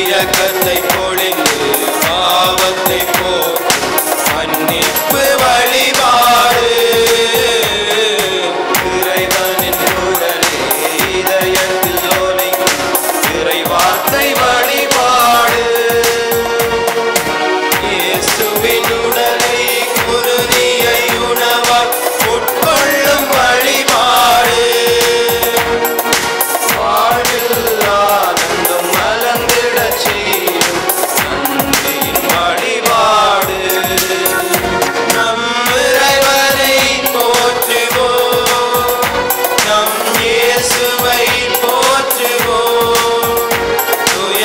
இரக்கத்தை பொழிந்து பாவத்தை போல் மன்னிப்பு வழிபாடு இறைவனின் குரலே இதயத்தில் ஒலிக்கும் இறை வார்த்தை வழிபாடு இயேசுவின் உடலை குருதியை உணவால் உட்கொள்ளும் வழிபாடு வாழ்வில் ஆனந்தம் மலர்ந்திடச் செய்யும் நன்றியின் வழிபாடு நம் இறைவனை போற்றுவோம் நம் இயேசுவை போற்றுவோம் தூய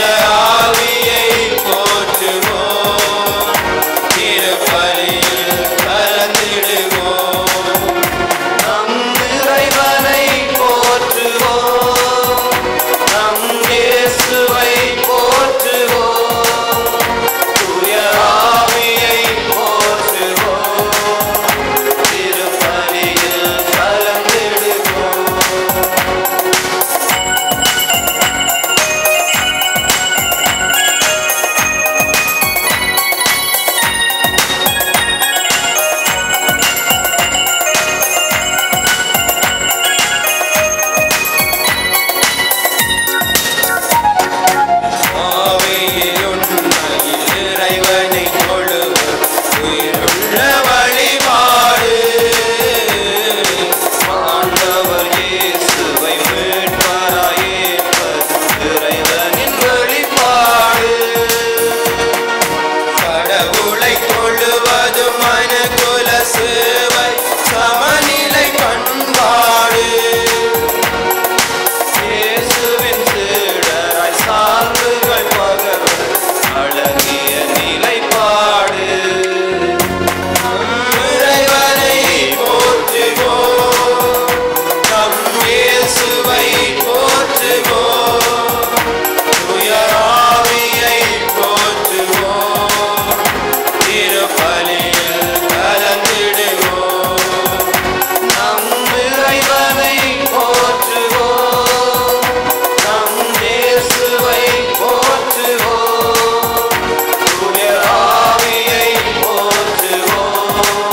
ஆவியை போற்றுவோம் திருப்பலியில் கலந்திடுவோம் நம் இறைவனை போற்றுவோம் நம் இயேசுவை போற்றுவோம் தூய ஆவியை போற்றுவோம் திருப்பலியில் கலந்திடுவோம் ஆவியில் உண்மையில் இறைவனை தொழுவர் உயிருள்ள வழிபாடு ஆண்டவர் இயேசுவை மீட்பராய் ஏற்பது இறைவனின் வெளிப்பாடு கடவுளை தொழுவது மனக்குல சேவை சமநிலை பண்பாடு இயேசுவின் சீடராய் சார்புகள் பகர்வது அழகிய நிலைப்பாடு நம் இறைவனை போற்றுவோம் நம் இயேசுவை போற்றுவோம் தூய ஆவியை போற்றுவோம் திருப்பலியில் கலந்திடுவோம் நம் இறைவனை போற்றுவோம் நம் இயேசுவை போற்றுவோம் தூய ஆவியை போற்றுவோம்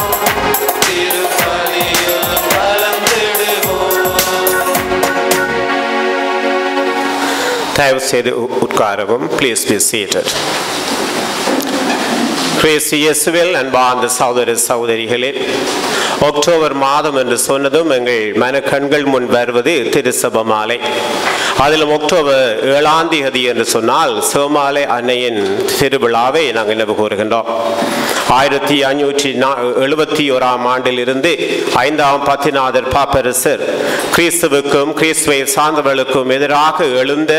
திருப்பலியில் கலந்திடுவோம் தயவு செய்து உட்காரவும். Please be seated. கிறிஸ்து இயேசுவில் அன்பார்ந்த சகோதர சகோதரிகளே, அக்டோபர் மாதம் என்று சொன்னதும் எங்கள் மனக்கண்கள் முன் வருவது திருசபை மாலை. அதிலும் அக்டோபர் 7ஆம் தேதி என்று சொன்னால் சிவமாலை அன்னையின் திருவிழாவை நாங்கள் நினைவு கூறுகின்றோம். 1571ஆம் ஆண்டிலிருந்து 5ஆம் பத்திநாதர் பாப்பரசர் கிறிஸ்துவுக்கும் கிறிஸ்துவை சார்ந்தவர்களுக்கும் எதிராக எழுந்த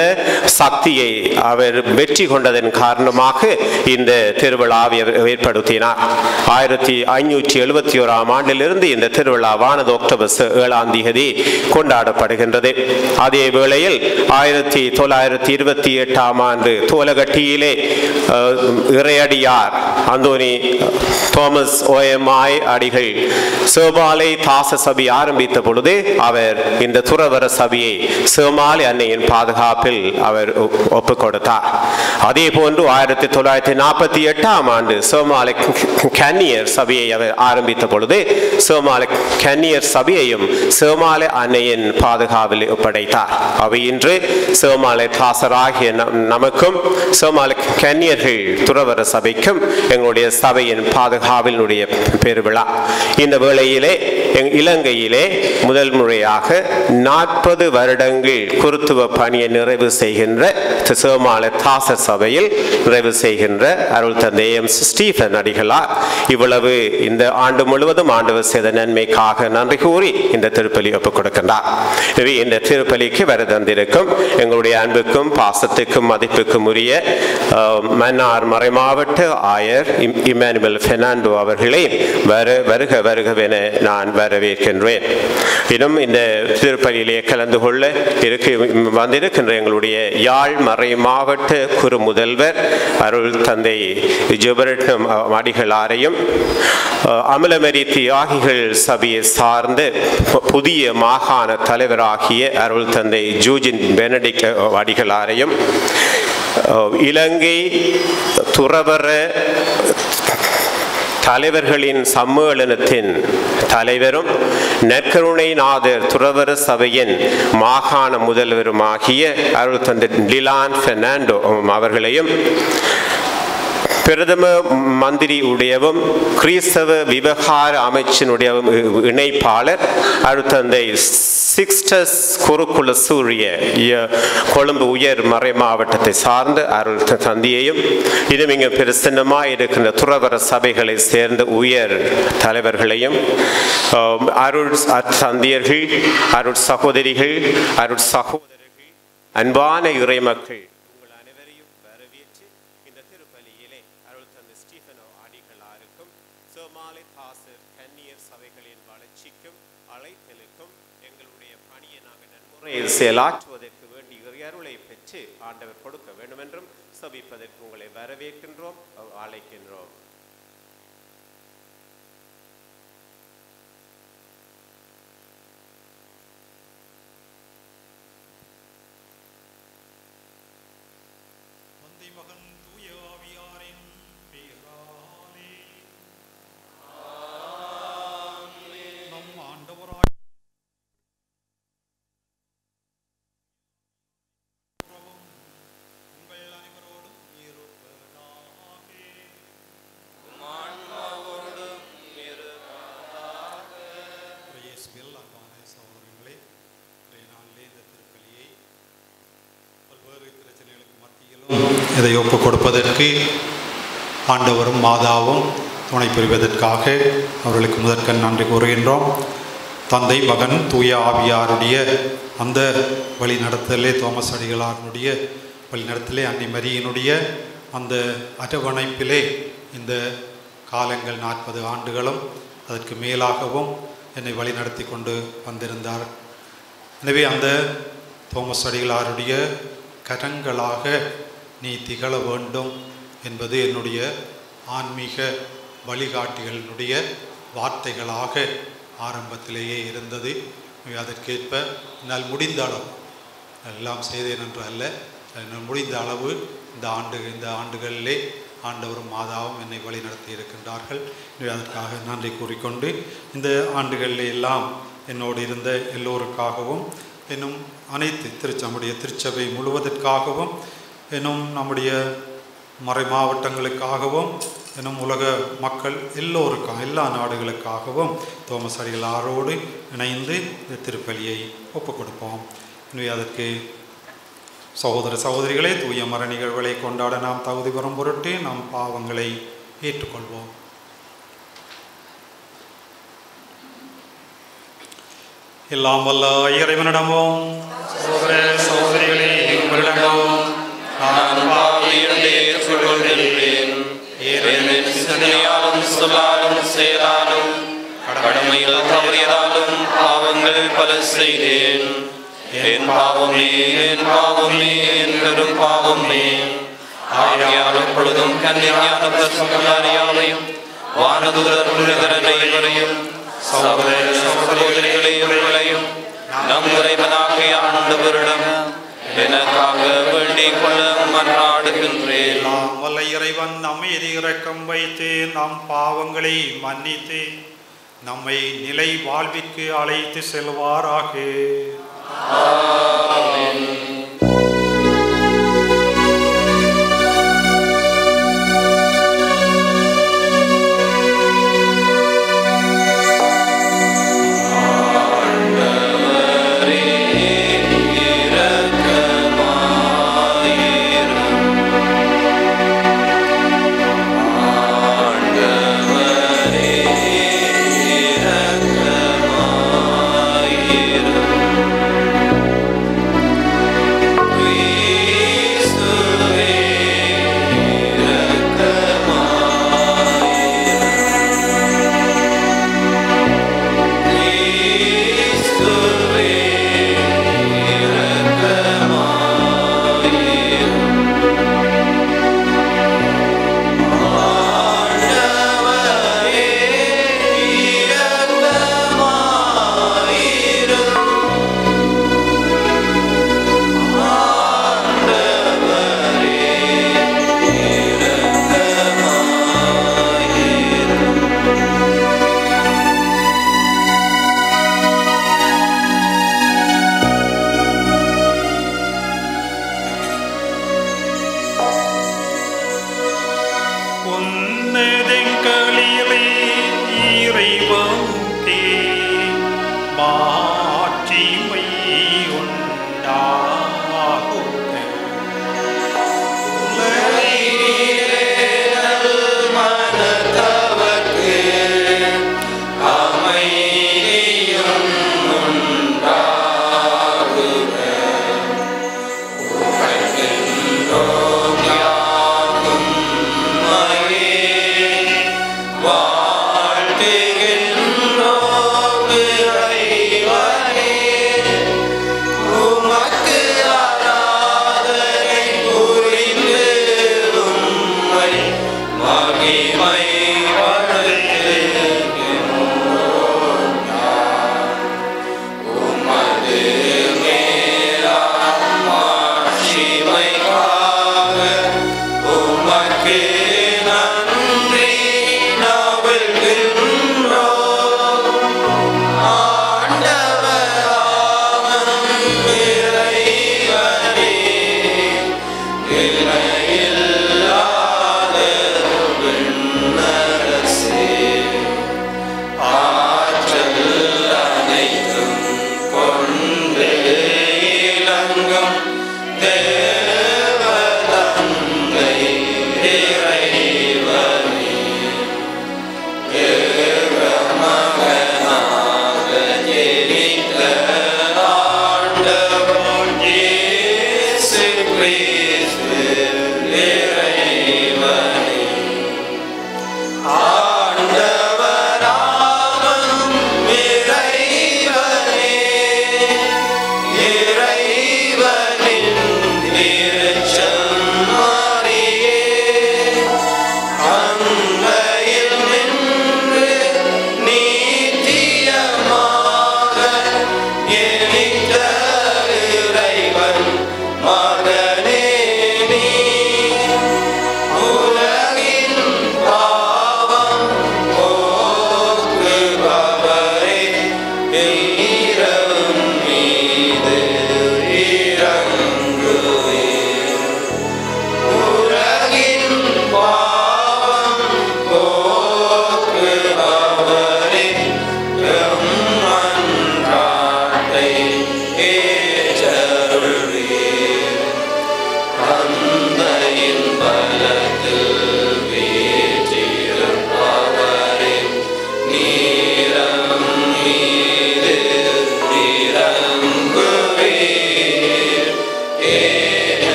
சக்தியை அவர் வெற்றி கொண்டதன் காரணமாக இந்த திருவிழாவை ஏற்படுத்தினார். 1571ஆம் ஆண்டிலிருந்து இந்த திருவிழாவானது அக்டோபர் 7ஆம் தேதி கொண்டாடப்படுகின்றது. அதே வேளையில் 1928ஆம் ஆண்டு தோலகட்டியிலே இறையடியார் அந்தோனி தோமஸ் OMI அடிகள் சிவமாலை தாச சபை ஆரம்பித்த பொழுது அவர் இந்த துறவர சபையை சிவமாலை அன்னையின் பாதுகாப்பில் அவர் ஒப்புக் கொடுத்தார். அதே போன்று 1948ஆம் ஆண்டு சிவமாலை கன்னியர் சபையை அவர் ஆரம்பித்த பொழுது சிவமாலை கன்னியர் சபையையும் சிவமாலை அன்னையின் பாதுகாப்பில் ஒப்படைத்தார். அவை இன்று சிவமாலை தாசராகிய நமக்கும் சிவமாலை கன்னியர்கள் துறவர சபைக்கும் எங்களுடைய சபையின் பாதுகாவலினுடைய பெருவிழா. இந்த வேளையிலே இலங்கையிலே முதல் முறையாக 40 வருடங்கள் குருத்துவ பணியை நிறைவு செய்கின்ற சிவமாலை தாச சபையில் நிறைவு செய்கின்ற அருள் தந்தை ஸ்டீஃபன் அடிகளார் இவ்வளவு இந்த ஆண்டு முழுவதும் ஆண்டவர் செய்த நன்மைக்காக நன்றி கூறி இந்த திருப்பலி ஒப்புக் கொடுக்கின்றார். எனவே இந்த திருப்பலிக்கு வர தந்திருக்கும் எங்களுடைய அன்புக்கும் பாசத்துக்கும் மதிப்புக்கும் உரிய மன்னார் மறைமாவட்ட ஆயர் இம்மானுவேல் பெர்னாண்டோ அவர்களை வருக வருகவென நான் வரவேற்கின்றேன். இன்னும் இந்த திருப்பலியிலே கலந்து கொள்ள வந்திருக்கின்ற எங்களுடைய யாழ் மறை மாவட்ட குரு முதல்வர் அருள் தந்தை ஜெபரட்னம் அடிகளாரையும் அமலமரி தியாகிகள் சபையை சார்ந்த புதிய மாகாண தலைவராகிய அருள் தந்தை ஜூஜின் பெனடிக்ட் அடிகளாரையும் இலங்கை துறவற தலைவர்களின் சம்மேளனத்தின் தலைவரும் நற்கருணைநாதர் துறவற சபையின் மாகாண முதல்வருமாகிய அருள் தந்தை டிலான் பெர்னாண்டோ அவர்களையும் பிரதம மந்திரி உடையவும் கிறிஸ்தவ விவகார அமைச்சினுடைய இணைப்பாளர் அருட்தந்தை சிக்ஸ்டஸ் குருகுல சூரிய கொழும்பு உயர் மறை மாவட்டத்தை சார்ந்த அருள் தந்தையையும் இன்னும் இங்கு பிரசன்னமாக இருக்கின்ற துறவர சபைகளை சேர்ந்த உயர் தலைவர்களையும் அருள் தந்தையர்கள் அருள் சகோதரிகள் அருள் சகோதரர்கள் அன்பான இறைமக்கள் செயலாற்றுவதற்கு வேண்டிய அருளை பெற்று ஆண்டவர் கொடுக்க வேண்டும் என்றும் சபிப்பதற்கு உங்களை வரவேற்கின்றோம், அழைக்கின்றோம். இதை ஒப்புக் கொடுப்பதற்கு ஆண்டவரும் மாதாவும் துணை புரிவதற்காக அவர்களுக்கு முதற்கண் நன்றி கூறுகின்றோம். தந்தை மகன் தூய ஆவியாருடைய அந்த வழிநடத்தலே தோமஸ் அடிகளாருடைய வழிநடத்தலே அன்னை மரியினுடைய அந்த அரவணைப்பிலே இந்த காலங்கள் 40 ஆண்டுகளும் அதற்கு மேலாகவும் என்னை வழிநடத்தி கொண்டு வந்திருந்தார். எனவே அந்த தோமஸ் அடிகளாருடைய கரங்களாக நீ திகழ வேண்டும் என்பது என்னுடைய ஆன்மீக வழிகாட்டிகளினுடைய வார்த்தைகளாக ஆரம்பத்திலேயே இருந்தது. அதற்கேற்ப என்னால் முடிந்த அளவு, எல்லாம் செய்தேன் என்று அல்ல, என்னால் முடிந்த அளவு இந்த ஆண்டுகளிலே ஆண்டவரும் மாதாவும் என்னை வழி நடத்தி இருக்கின்றார்கள். அதற்காக நன்றி கூறிக்கொண்டு இந்த ஆண்டுகளிலே எல்லாம் என்னோடு இருந்த எல்லோருக்காகவும் இன்னும் அனைத்து நம்முடைய திருச்சபை முழுவதற்காகவும் இன்னும் நம்முடைய மறை மாவட்டங்களுக்காகவும் இன்னும் உலக மக்கள் எல்லோருக்கும் எல்லா நாடுகளுக்காகவும் தோமஸ் அடிகளாரோடு இணைந்து இந்த திருப்பலியை ஒப்புக் கொடுப்போம். எனவே அதற்கு சகோதர சகோதரிகளே, தூய மர நிகழ்வுகளை கொண்டாட நாம் தகுதி பெறும் பொருட்டு நாம் பாவங்களை ஏற்றுக்கொள்வோம். எல்லாம் வல்ல இறைவனிடமும் சகோதர சகோதரிகளே உங்களிடமும் நான் பாவியத்தை ஏற்றுக்கொள்கிறேன். என் சிந்தனையாலும் சொல்லாலும் செயலாலும் கடமையில் தவறியதாலும் பாவங்கள் பல செய்தேன். என் பாவமே என் பாவமே என் பெரும் பாவமே. ஆகையாலும் பொழுதும் கன்னியான பரிசுத்தமரியாதையும் வானதூதர் புனிதர் அனைவரையும் சகோதர சகோதரிகளையும் நம் இறைவனாகிய ஆண்டவரிடம் எனக்காக வேண்டிக் கொள்ள மன்றாடுகின்றேன். வல்ல இறைவன் நம்மை இரக்கம் வைத்து நம் பாவங்களை மன்னித்து நம்மை நிலை வாழ்விற்கு அழைத்து செல்வாராக. ஆமென்.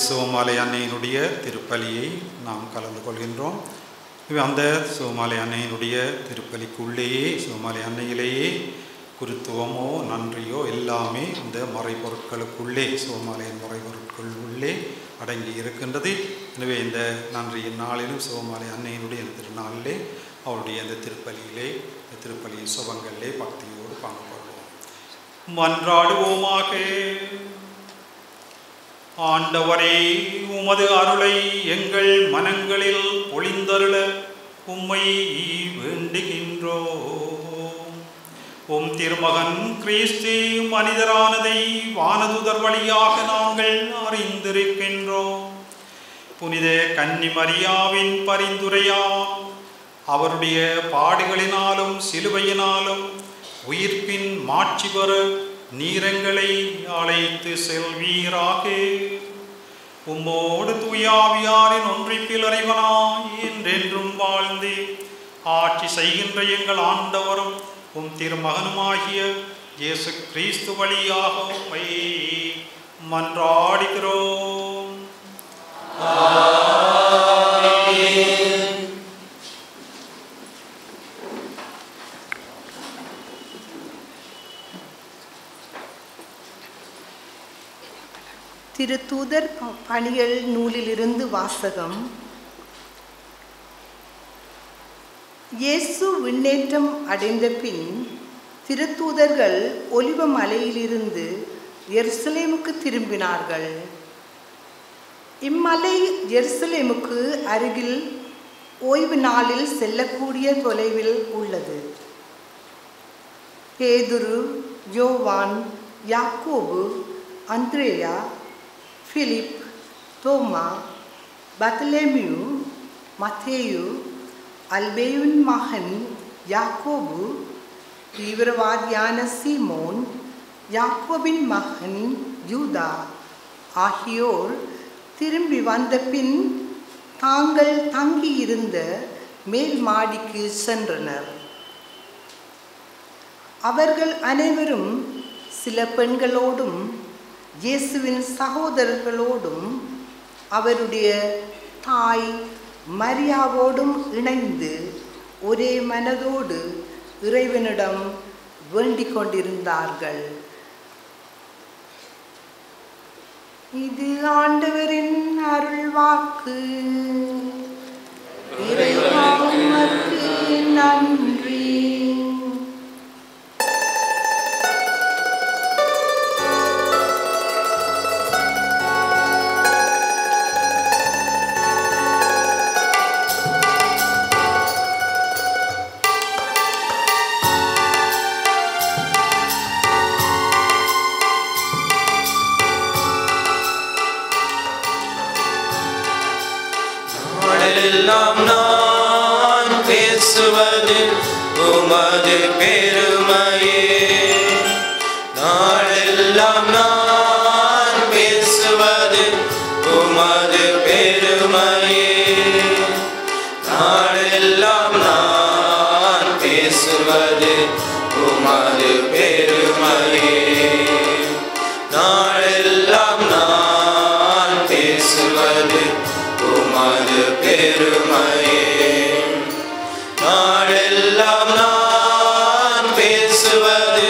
சிவமாலை அன்னையினுடைய திருப்பலியை நாம் கலந்து கொள்கின்றோம். அந்த சிவமாலை அன்னையினுடைய திருப்பலிக்குள்ளேயே சிவமாலை அன்னையிலேயே குருத்துவமோ நன்றியோ எல்லாமே இந்த மறைபொருட்களுக்குள்ளே சிவமாலையின் மறைபொருட்கள் உள்ளே அடங்கி இருக்கின்றது. எனவே இந்த நன்றியின் நாளிலும் சிவமாலை அன்னையினுடைய திருநாளிலே அவருடைய இந்த திருப்பலியிலே இந்த திருப்பலியின் சுபங்களிலே பக்தியோடு காணப்படுவோம். மன்றாடுவோமாக. ஆண்டவரே, உமது அருளை எங்கள் மனங்களில் பொழிந்தருள உம்மை வேண்டுகின்றோம். உம் திருமகன் கிறிஸ்து மனிதரானதை வானதுதர் வழியாக நாங்கள் அறிந்திருக்கின்றோம். புனித கன்னி மரியாவின் பரிந்துரையால் அவருடைய பாடுகளினாலும் சிலுவையினாலும் உயிர்ப்பின் மாட்சி பெற நீரங்களை அழைத்து செல்வீராக. உம்மோடு தூயாவியாரின் ஒன்றிப்பில் இறைவனாய் என்றென்றும் வாழ்ந்து ஆட்சி செய்கின்ற எங்கள் ஆண்டவரும் உம் திருமகனுமாகிய இயேசு கிறிஸ்து வழியாக உம்மை மன்றாடுகிறோம். திருத்தூதர் பணிகள் நூலிலிருந்து வாசகம். இயேசு விண்ணேற்றம் அடைந்த பின் திருத்தூதர்கள் ஒலிவ மலையிலிருந்து எருசலேமுக்கு திரும்பினார்கள். இம்மலை எருசலேமுக்கு அருகில் ஓய்வு நாளில் செல்லக்கூடிய தொலைவில் உள்ளது. பேதுரு, யோவான், யாக்கோபு, அந்திரேயா, பிலிப், தோமா, பத்லெமியு, மத்தேயு, அல்பேயுவின் மகன் யாக்கோபு, தீவிரவாதியான சீமோன், யாக்கோபின் மகன் யூதா ஆகியோர் திரும்பி வந்த பின் தாங்கள் தங்கியிருந்த மேல் மாடிக்கு சென்றனர். அவர்கள் அனைவரும் சில பெண்களோடும் இயேசுவின் சகோதரர்களோடும் அவருடைய தாய் மரியாவோடும் இணைந்து ஒரே மனதோடு இறைவனிடம் வேண்டிக் கொண்டிருந்தார்கள். இது ஆண்டவரின் அருள்வாக்கு. இறைவா உமக்கு நன்றி. நாளெல்லாம் நான் பேசுவது உமது பெருமையே. நாளெல்லாம் நான் பேசுவது உமது பெருமையே. நாளெல்லாம் நான் பேசுவது உமது பெருமையே. நாளெல்லாம் நான் பேசுவது உமது பெருமையே. நாளெல்லாம் நான் பேசுவது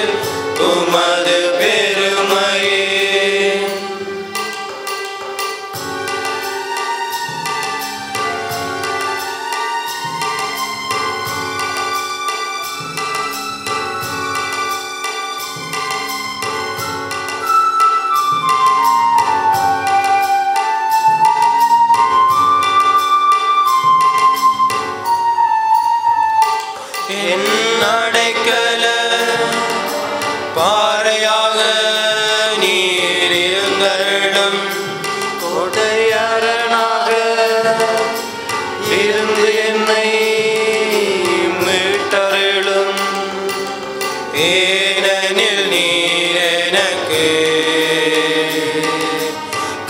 உமது பெருமையே. என் அடைக்கல பாறையாக நீர் இருந்தருளும். கொடையரணாக இருந்து என்னை மீட்டருளும். ஏனெனில் நீர் எனக்கு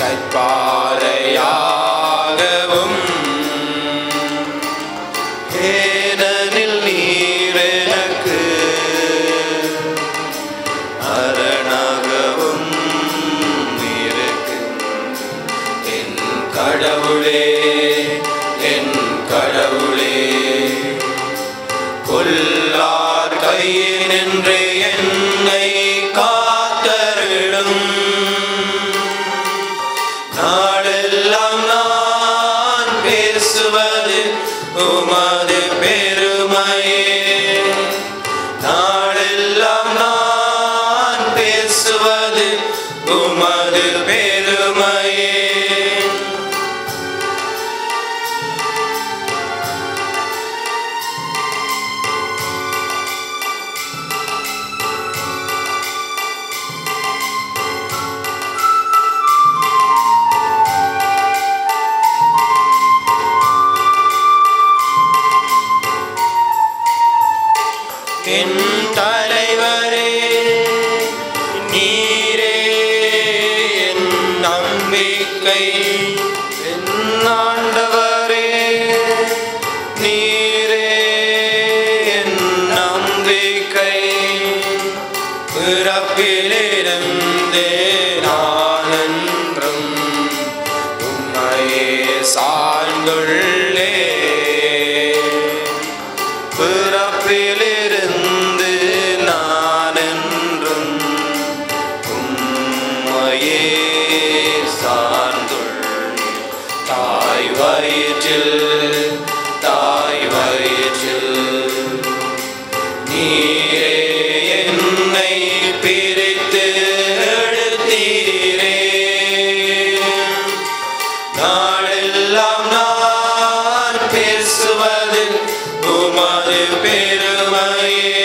கற்பாறையாகவும் ஏனெனில் நீர் எனக்கு அரணாகவும் இருக்கு. என் கடவுளே, என் கடவுளே, கொல்லார் கையினின்று என்னை காத்தருளும். நாளெல்லாம் நான் பேசுவது உமது பெருமையே. நாளெல்லாம் நான் பேசுவது உமது பெருமையே. என் தலைவரே, நீரே என் நம்பிக்கை. என் ஆண்டவரே, நீரே என் நம்பிக்கை. பிறப்பிலிருந்தே நான் என்றும் உம்மையே சார்ந்துள்ளே. பிறப்பிலிருந்து நான் என்றும் உம்மையே சார்ந்துள்ளேன். தாய் வயிற்றில், தாய் வயிற்றில் நீரே என்னை பிரித்து எடுத்தீரே. நாளெல்லாம் நான் பேசுவது உமது பெருமையே.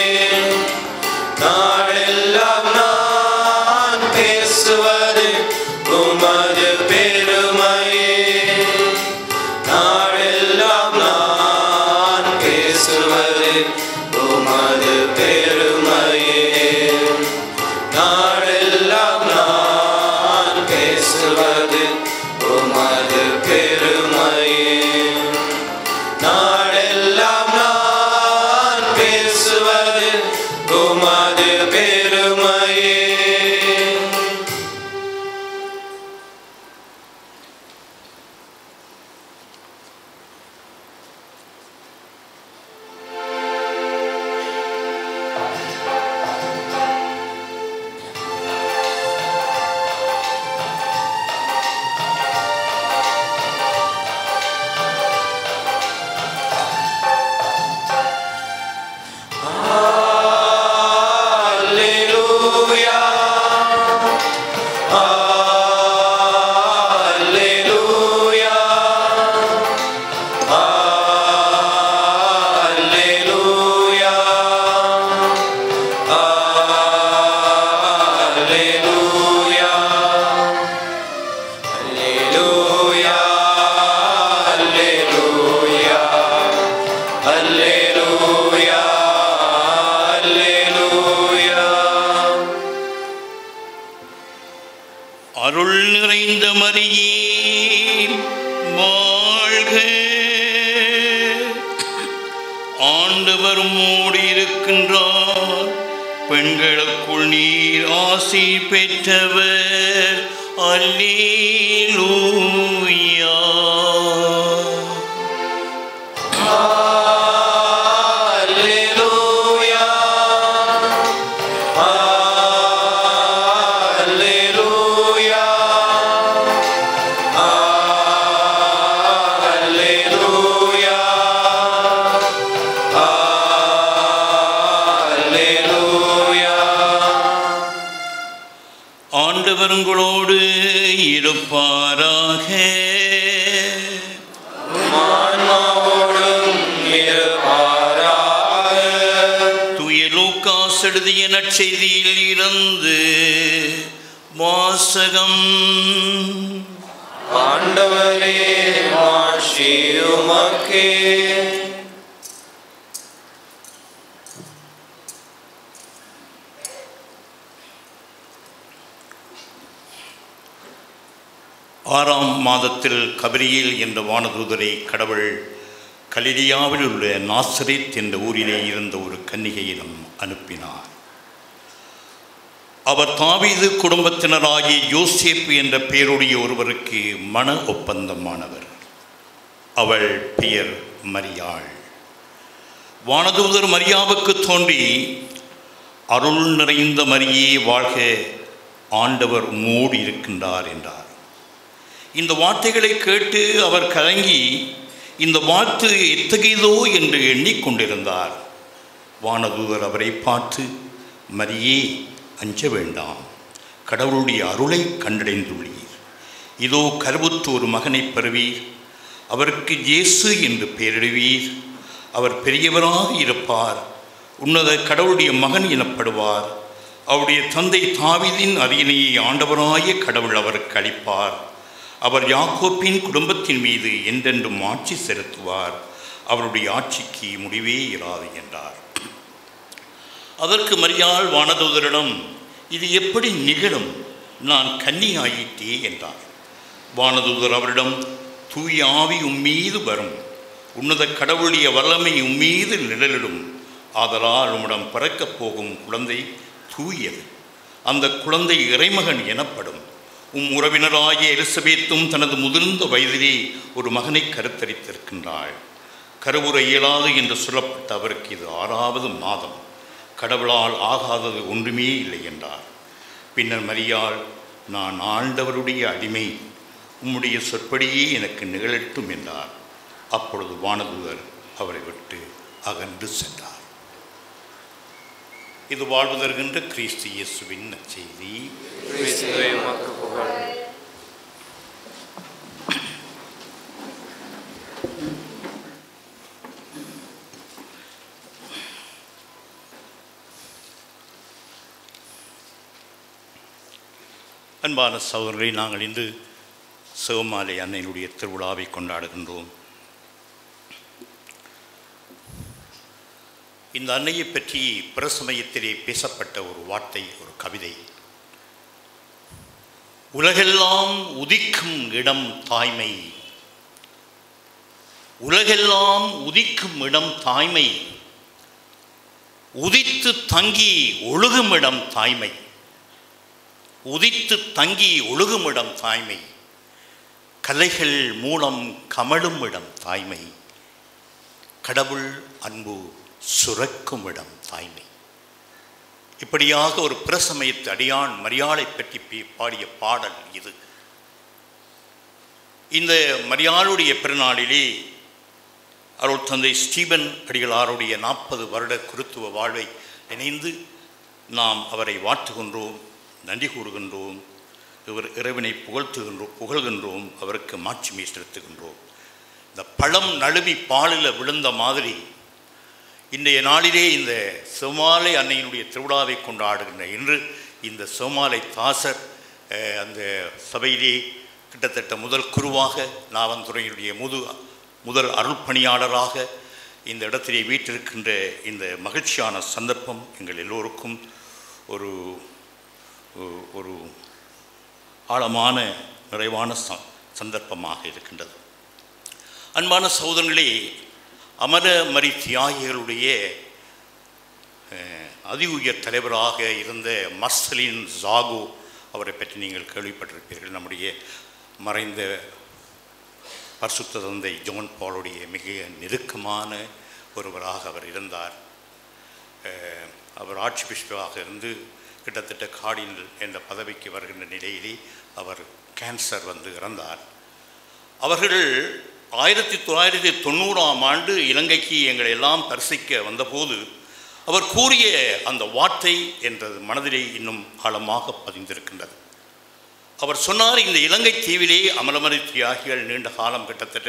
நாளெல்லாம் நான் பேசுவது உமது பெருமையே. நாளெல்லாம் நான் பேசுவது உமது பெருமையே. நாளெல்லாம் நான் பேசுவது உமது பெருமையே. நாளெல்லாம் நான் பேசுவது உமது மரியே வாழ்க. ஆண்டவர் உம்மோடு இருக்கின்றார். பெண்களுக்குள் நீர் ஆசி பெற்றவர். அல்லேலூயா. ஆண்டவர் உங்களோடு இருப்பாராக. தூய லூக்காஸ் எழுதிய நற்செய்தியில் இருந்து வாசகம். ஆண்டவரே மாட்சி உமக்கே. ஆறாம் மாதத்தில் கபிரியேல் என்ற வானதூதரை கடவுள் கலிலியாவில் உள்ள நாசரேத் என்ற ஊரிலே இருந்த ஒரு கன்னிகையிடம் அனுப்பினார். அவர் தாவீது குடும்பத்தினராகிய யோசேப்பு என்ற பெயருடைய ஒருவருக்கு மன ஒப்பந்தமானவர். அவள் பெயர் மரியாள். வானதூதர் மரியாவுக்கு தோன்றி, அருள் நிறைந்த மரியே வாழ்க, ஆண்டவர் உம்மோடு இருக்கின்றார் என்றார். இந்த வார்த்தைகளை கேட்டு அவர் கலங்கி இந்த வாழ்த்து எத்தகையதோ என்று எண்ணிக்கொண்டிருந்தார். வானதூதர் அவரை பார்த்து, மரியே அஞ்ச வேண்டாம், கடவுளுடைய அருளை கண்டடைந்துள்ளீர். இதோ கருவுற்று ஒரு மகனை பெறுவீர். அவருக்கு இயேசு என்று பெயரிடுவீர். அவர் பெரியவராக இருப்பார். உன்னத கடவுளுடைய மகன் எனப்படுவார். அவருடைய தந்தை தாவீதின் அரியணையை ஆண்டவராய கடவுள் அவருக்கு அளிப்பார். அவர் யாக்கோப்பின் குடும்பத்தின் மீது என்றென்றும் ஆட்சி செலுத்துவார். அவருடைய ஆட்சிக்கு முடிவே இராது என்றார். அதற்கு மரியாள் வானதூதரிடம், இது எப்படி நிகழும்? நான் கன்னியாயிற்றே என்றார். வானதூதர் அவரிடம், தூய ஆவி உம்மீது வரும். உன்னத கடவுளுடைய வல்லமை உம்மீது நிழலிடும். ஆதலால் உம்மிடம் பிறக்கப் போகும் குழந்தை தூயது. அந்த குழந்தை இறைமகன் எனப்படும். உறவினராகிய எலிசபெத்தும் தனது முதிர்ந்த வயதிலே ஒரு மகனை கருத்தரித்திருக்கின்றாள். கருவுற இயலாது என்று சொல்லப்பட்ட அவருக்கு இது 6வது மாதம். கடவுளால் ஆகாதது ஒன்றுமே இல்லை என்றார். பின்னர் மரியாள், நான் ஆண்டவருடைய அடிமை, உம்முடைய சொற்படியே எனக்கு நிகழட்டும் என்றார். அப்பொழுது வானதூதர் அவரை விட்டு அகன்று சென்றார். இது வாழ்வு தருகின்ற கிறிஸ்து இயேசுவின் நற்செய்தி. அன்பான சகோதரரை, நாங்கள் இன்று சிவமாலை அன்னையினுடைய திருவிழாவை கொண்டாடுகின்றோம். இந்த அன்னையை பற்றி பிரசமயத்திலே பேசப்பட்ட ஒரு வார்த்தை, ஒரு கவிதை. உலகெல்லாம் உதிக்கும் இடம் தாய்மை, உலகெல்லாம் உதிக்கும் இடம் தாய்மை, உதித்து தங்கி ஒழுகும் இடம் தாய்மை, உதித்து தங்கி ஒழுகும் இடம் தாய்மை, கலைகள் மூலம் கமழும் இடம் தாய்மை, கடவுள் அன்பு சுரக்கும் இடம் தாய்மை. இப்படியாக ஒரு பிரசமயத்து அடியான் மரியாளை பற்றி பாடிய பாடல் இது. இந்த மரியாளுடைய பிறநாளிலே அருள் தந்தை ஸ்டீபன் அடிகளாருடைய 40 வருட குருத்துவ வாழ்வை நினைந்து நாம் அவரை வாழ்த்துகின்றோம், நன்றி கூறுகின்றோம். இவர் இறைவனை புகழ்கின்றோம், அவருக்கு மாட்சிமை செலுத்துகின்றோம். இந்த பழம் நழுவி பாலில் விழுந்த மாதிரி இன்றைய நாளிலே இந்த சிவமாலை அன்னையினுடைய திருவிழாவை கொண்டாடுகின்ற இன்று இந்த சிவமாலை தாசர் அந்த சபையிலே கிட்டத்தட்ட முதல் குருவாக, நாவந்துறையினுடைய முதல் அருள்பணியாளராக இந்த இடத்திலே வீற்றிருக்கின்ற இந்த மகிழ்ச்சியான சந்தர்ப்பம் எங்கள் எல்லோருக்கும் ஒரு ஆழமான நிறைவான சந்தர்ப்பமாக இருக்கின்றது. அன்பான சகோதரர்களே, அமரமரி தியாகிகளுடைய அதி உயர் தலைவராக இருந்த மர்சலின் ஜாகோ அவரை பற்றி நீங்கள் கேள்விப்பட்டிருப்பீர்கள். நம்முடைய மறைந்த பரிசுத்த தந்தை ஜான் பாலுடைய மிக நெருக்கமான ஒருவராக அவர் இருந்தார். அவர் ஆட்சி பிஷப்பாக இருந்து கிட்டத்தட்ட கார்டினல் என்ற பதவிக்கு வருகின்ற நிலையிலே அவர் கேன்சர் வந்து இறந்தார். அவர்கள் 1990ஆம் ஆண்டு இலங்கைக்கு எங்களை எல்லாம் தரிசிக்க வந்தபோது அவர் கூறிய அந்த வார்த்தை என்றது மனதிலே இன்னும் ஆழமாக பதிந்திருக்கின்றது. அவர் சொன்னார், இந்த இலங்கை தீவிலே அமரமரி தியாகிகள் நீண்ட காலம் கிட்டத்தட்ட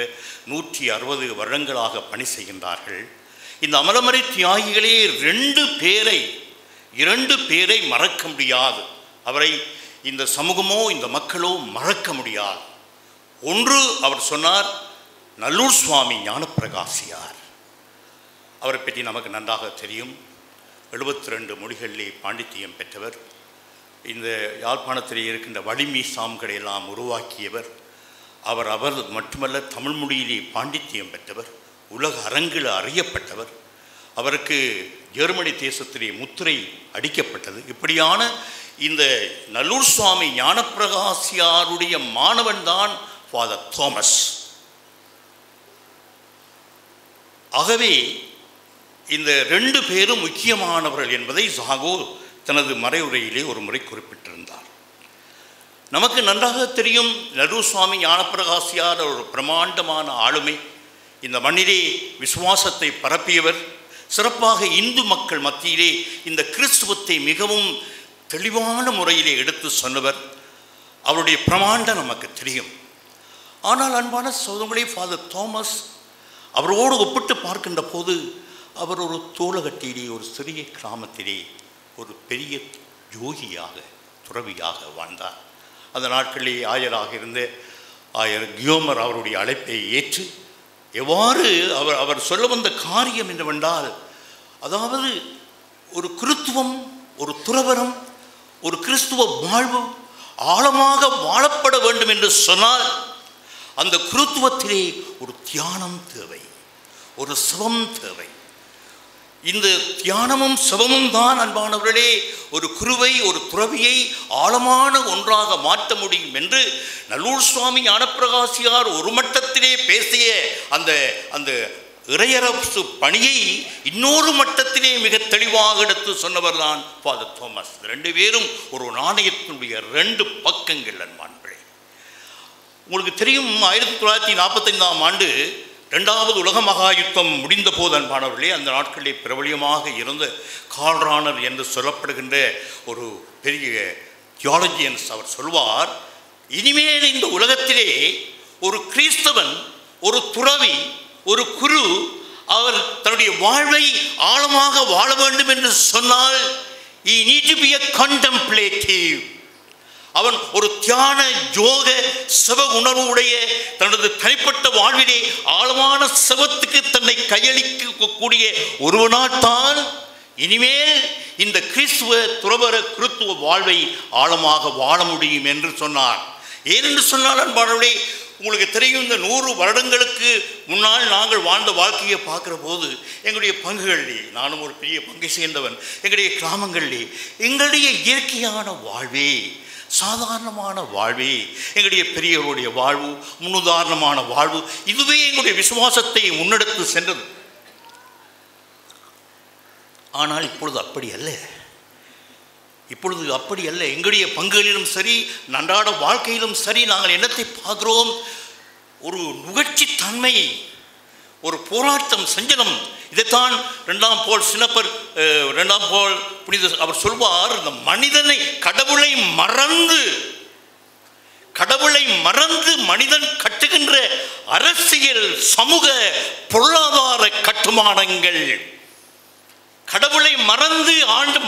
160 வருடங்களாக பணி செய்கின்றார்கள். இந்த அமரமரி தியாகிகளே 2 பேரை மறக்க முடியாது. அவரை இந்த சமூகமோ இந்த மக்களோ மறக்க முடியாது. ஒன்று, அவர் சொன்னார், நல்லூர் சுவாமி ஞானப்பிரகாசியார். அவரை பற்றி நமக்கு நன்றாக தெரியும். 72 மொழிகளிலே பாண்டித்தியம் பெற்றவர். இந்த யாழ்ப்பாணத்திலே இருக்கின்ற வலிமை சாம்களை எல்லாம் உருவாக்கியவர். அவர் மட்டுமல்ல, தமிழ் மொழியிலே பாண்டித்தியம் பெற்றவர், உலக அரங்கில் அறியப்பட்டவர். அவருக்கு ஜெர்மனி தேசத்திலே முத்திரை அடிக்கப்பட்டது. இப்படியான இந்த நல்லூர் சுவாமி ஞானப்பிரகாசியாருடைய மாணவன் தான் ஃபாதர் தாமஸ். ஆகவே இந்த 2 பேரும் முக்கியமானவர்கள் என்பதை ஜாகோ தனது மறைவுரையிலே ஒரு முறை குறிப்பிட்டிருந்தார். நமக்கு நன்றாக தெரியும், நல்லூர் சுவாமி ஞானப்பிரகாசியார் ஒரு பிரமாண்டமான ஆளுமை. இந்த மண்ணிலே விசுவாசத்தை பரப்பியவர். சிறப்பாக இந்து மக்கள் மத்தியிலே இந்த கிறிஸ்துவத்தை மிகவும் தெளிவான முறையிலே எடுத்து சொன்னவர். அவருடைய பிரமாண்டம் நமக்கு தெரியும். ஆனால் அன்பான சகோதரர்களே, ஃபாதர் தாமஸ் அவரோடு ஒப்பிட்டு பார்க்கின்ற போது அவர் ஒரு தோளகட்டிலே, ஒரு சிறிய கிராமத்திலே ஒரு பெரிய யோகியாக, துறவியாக வாழ்ந்தார். அந்த நாட்களிலே ஆயராக இருந்த ஆயர் கியோமர் அவருடைய அழைப்பை ஏற்று எவ்வாறு அவர் சொல்ல வந்த காரியம் என்னவென்றால், அதாவது ஒரு கிறிஸ்துவம், ஒரு துறவரம், ஒரு கிறிஸ்துவ வாழ்வு ஆழமாக வாழப்பட வேண்டும் என்று சொன்னால் அந்த கிறிஸ்துவத்திலே ஒரு தியானம் தேவை, ஒரு சிவம் தேவை. இந்த தியானமும் சிவமும் தான் அன்பானவர்களே ஒரு குருவை, ஒரு துறவியை ஆழமான ஒன்றாக மாற்ற முடியும் என்று நல்லூர் சுவாமி ஞானப்பிரகாசியார் ஒரு மட்டத்திலே பேசிய அந்த இறையரசு பணியை இன்னொரு மட்டத்திலே மிக தெளிவாக எடுத்து சொன்னவர் தான் ஃபாதர் தாமஸ். 2 பேரும் ஒரு நாணயத்தினுடைய 2 பக்கங்கள் அன்பானவர்களே. உங்களுக்கு தெரியும், 1945ஆம் ஆண்டு 2வது உலக மகா யுத்தம் முடிந்த போது அன்பானவர்களே, அந்த நாட்களிலே பிரபலியமாக இருந்த கால்ரானர் என்று சொல்லப்படுகின்ற ஒரு பெரிய தியாலஜியன்ஸ் அவர் சொல்வார், இனிமேல் இந்த உலகத்திலே ஒரு கிறிஸ்தவன், ஒரு துறவி, ஒரு குரு அவர் தன்னுடைய வாழ்வை ஆழமாக வாழ வேண்டும் என்று சொன்னால் he need to be a contemplative. அவன் ஒரு தியான யோக சிவ உணர்வு உடைய தனது தனிப்பட்ட வாழ்விலே ஆழமான சிவத்துக்கு தன்னை கையளிக்கக்கூடிய ஒருவனால் தான் இனிமேல் இந்த கிறிஸ்துவ துறவர கிறிஸ்துவ வாழ்வை ஆழமாக வாழ முடியும் என்று சொன்னார். ஏனென்று சொன்னால் அன்பானவர்களே, உங்களுக்கு தெரியும், இந்த 100 வருடங்களுக்கு முன்னால் நாங்கள் வாழ்ந்த வாழ்க்கையை பார்க்குற போது எங்களுடைய பங்குகளிலே, நானும் ஒரு பெரிய பங்கை சேர்ந்தவன், எங்களுடைய கிராமங்களிலே எங்களுடைய இயற்கையான வாழ்வே, சாதாரணமான வாழ்வே, எங்களுடைய பெரியவருடைய வாழ்வு, முன்னுதாரணமான வாழ்வு, இதுவே எங்களுடைய விசுவாசத்தை முன்னெடுத்து சென்றது. ஆனால் இப்பொழுது அப்படி அல்ல. எங்களுடைய பங்குகளிலும் சரி, அன்றாட வாழ்க்கையிலும் சரி, நாங்கள் என்னத்தை பார்க்கிறோம்? ஒரு நுகர்ச்சி தன்மை, ஒரு போராட்டம், சஞ்சலம். இதைத்தான் 2ஆம் போல் சின்னப்பர், 2ஆம் போல் புனித அவர் சொல்வார், இந்த மனிதனை கடவுளை மறந்து மனிதன் கட்டுகின்ற அரசியல், சமூக, பொருளாதார கட்டுமானங்கள், கடவுளை மறந்து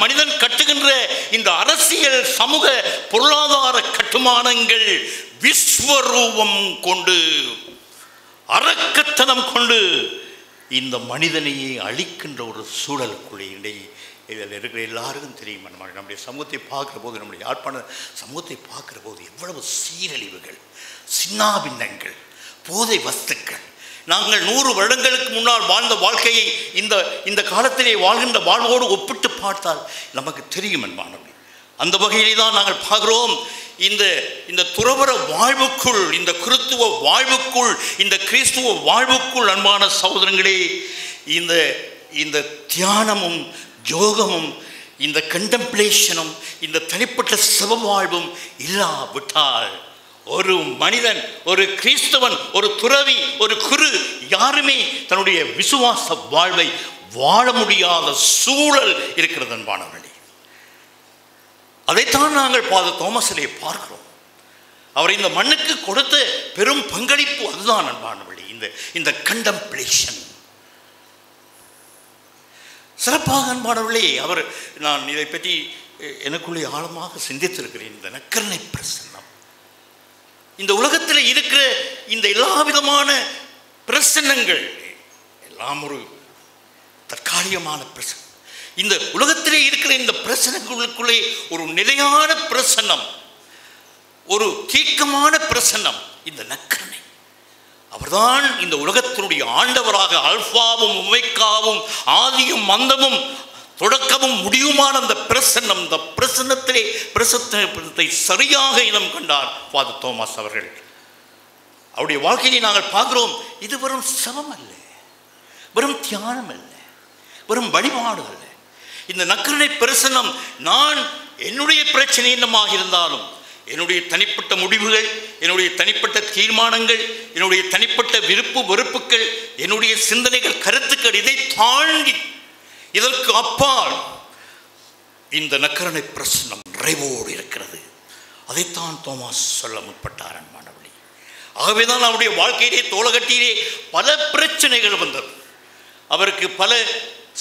மனிதன் கட்டுகின்ற இந்த அரசியல், சமூக, பொருளாதார கட்டுமானங்கள் விஸ்வரூபம் கொண்டு, அரக்கத்தனம் கொண்டு இந்த மனிதனையே அழிக்கின்ற ஒரு சூழலுக்குள்ளே இதில் இருக்கிற எல்லாருக்கும் தெரியும். நம்முடைய சமூகத்தை பார்க்குற போது, நம்முடைய யாழ்ப்பாண சமூகத்தை பார்க்குற போது எவ்வளவு சீரழிவுகள், சின்னாபின்னங்கள், போதை வஸ்துக்கள். நாங்கள் 100 வருடங்களுக்கு முன்னால் வாழ்ந்த வாழ்க்கையை இந்த காலத்திலே வாழ்கின்ற வாழ்வோடு ஒப்பிட்டு பார்த்தால் நமக்கு தெரியும் அன்பானவர்களே. அந்த வகையிலே தான் நாங்கள் பார்க்கிறோம். இந்த துறவற வாழ்வுக்குள், இந்த கிறிஸ்துவ வாழ்வுக்குள், இந்த கிறிஸ்துவ வாழ்வுக்குள் அன்பான சகோதரங்களே, இந்த தியானமும் யோகமும், இந்த கண்டம்ப்ளேஷனும், இந்த தனிப்பட்ட சிவவாழ்வும் இல்லாவிட்டால் ஒரு மனிதன், ஒரு கிறிஸ்தவன், ஒரு துறவி, ஒரு குரு யாருமே தன்னுடைய விசுவாச வாழ்வை வாழ முடியாத சூழல் இருக்கிறது அன்பானவர்களே. அதைத்தான் நாங்கள் ஃபாதர் தோமஸிலே பார்க்கிறோம். அவர் இந்த மண்ணுக்கு கொடுத்த பெரும் பங்களிப்பு அதுதான் அன்பானவர்களே, இந்த கண்டம்ப்ளேஷன். சிறப்பாக அன்பானவர்களே, நான் இதை பற்றி எனக்குள்ளே ஆழமாக சிந்தித்திருக்கிறேன். இந்த நற்கருணை பிரசன்னம், இந்த உலகத்தில் இருக்கிற இந்த எல்லா விதமான பிரசன்னங்கள் எல்லாம் ஒரு தற்காலிகமான பிரசன்னம். இந்த உலகத்திலே இருக்கிற இந்த பிரசன்னங்களுக்குள்ளே ஒரு நிலையான பிரசன்னம், ஒரு தீர்க்கமான பிரசன்னம் இந்த நற்கருணை. அவர்தான் இந்த உலகத்தினுடைய ஆண்டவராக, அல்பாவும் ஒமேகாவும், ஆதியும் மந்தமும் தொடக்கமும் முடியுமான அந்த பிரசன்னம். இந்த பிரசன்னத்தை சரியாக இனம் கண்டார் ஃபாதர் தோமஸ் அவர்கள். அவருடைய வாழ்க்கையை நாங்கள் பார்க்கிறோம். இது வெறும் சமம் அல்ல, வெறும் தியானம் அல்ல, வெறும் வழிபாடு அல்ல. இந்த நற்கருணை பிரசன்னம், நான் என்னுடைய பிரச்சனை என்னமாக இருந்தாலும், என்னுடைய தனிப்பட்ட முடிவுகள், என்னுடைய தனிப்பட்ட தீர்மானங்கள், என்னுடைய தனிப்பட்ட விருப்பு வெறுப்புகள், என்னுடைய சிந்தனைகள், கருத்துக்கள், இதை தாண்டி இதற்கு அப்பால் இந்த நற்கருணை பிரசன்னம் நிறைவோடு இருக்கிறது. அதைத்தான் தோமாஸ் சொல்ல முற்பட்டார் அன்பானவர்களே. ஆகவேதான் அவருடைய வாழ்க்கையிலே தோளகட்டியிலே பல பிரச்சனைகள் வந்தது. அவருக்கு பல